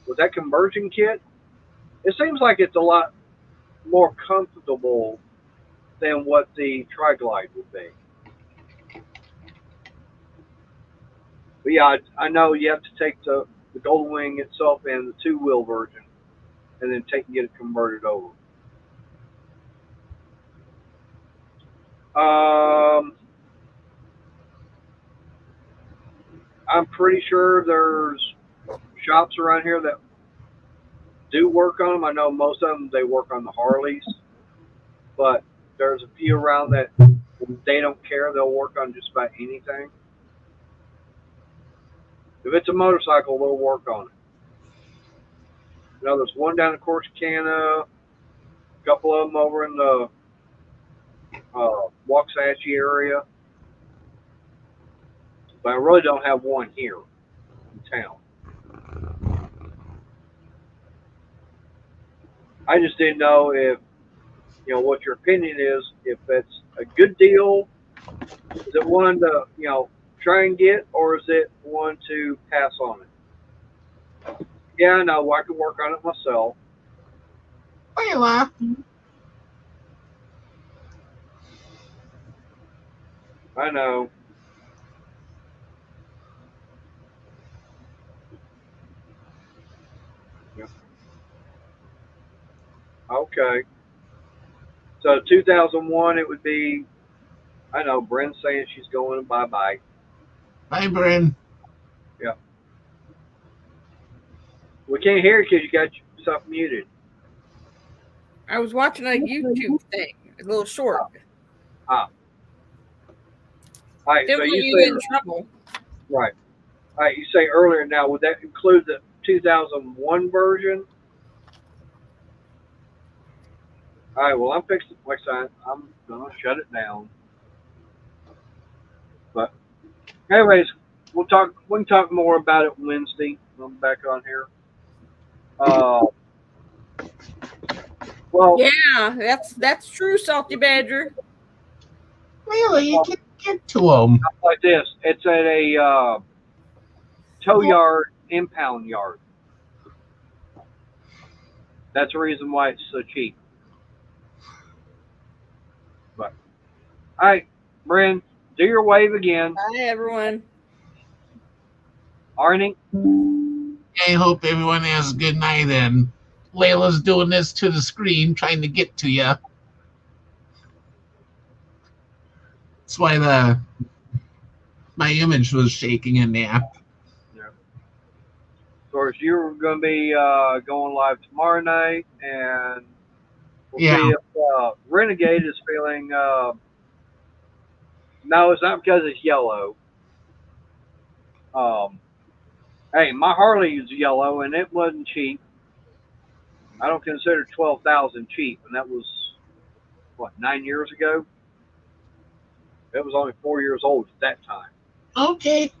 with that conversion kit, it seems like it's a lot more comfortable than what the Tri-Glide would be. But yeah, I know you have to take the Golden Wing itself and the two-wheel version, and then get it converted over. I'm pretty sure there's shops around here that do work on them. I know most of them, they work on the Harleys, but there's a few around that they don't care. They'll work on just about anything. If it's a motorcycle, they'll work on it. You know, there's one down in Corsicana, a couple of them over in the Waxahachie area, but I really don't have one here in town. I just didn't know if, you know, what your opinion is, if it's a good deal. Is it one to, you know, try and get, or is it one to pass on it? Yeah, I know, I could work on it myself. Layla. I know. Yeah. Okay. So 2001, it would be, I know, Bryn's saying she's going bye-bye. Bye, Bryn. Yeah. We can't hear you because you got yourself muted. I was watching a YouTube thing, a little short. All right, Didn't so want you you in say, trouble. right. All right, you say earlier now, would that include the 2001 version? All right, well, I'm fixing, like I said, I'm going to shut it down. But anyways, we can talk more about it Wednesday. I'm back on here. Well, Yeah, that's true, Salty Badger. Layla, you can get to them. like this, it's at a tow yard, impound yard. That's the reason why it's so cheap. But all right, Bryn, do your wave again. Bye, everyone. Arnie, I hope everyone has a good night, and Layla's doing this to the screen, trying to get to you. That's why my image was shaking in the app. yeah. Of course, you're going to be going live tomorrow night, and we'll Yeah. see if Renegade is feeling. No, it's not because it's yellow. Hey, my Harley is yellow, and it wasn't cheap. I don't consider 12,000 cheap, and that was what, 9 years ago. It was only 4 years old at that time. Okay,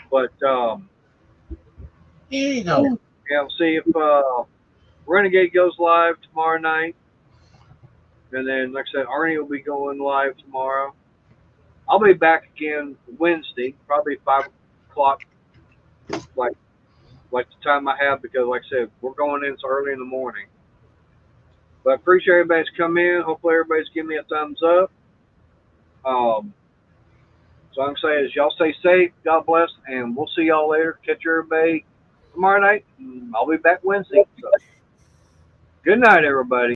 But here you go. yeah, we'll see if Renegade goes live tomorrow night, and then like I said, Arnie will be going live tomorrow. I'll be back again Wednesday, probably 5 o'clock, like the time I have, because like I said, we're going in so early in the morning. But I appreciate everybody's come in. Hopefully everybody's giving me a thumbs up. So I'm saying is y'all stay safe, God bless, and we'll see y'all later. Catch everybody tomorrow night. I'll be back Wednesday. So, good night, everybody.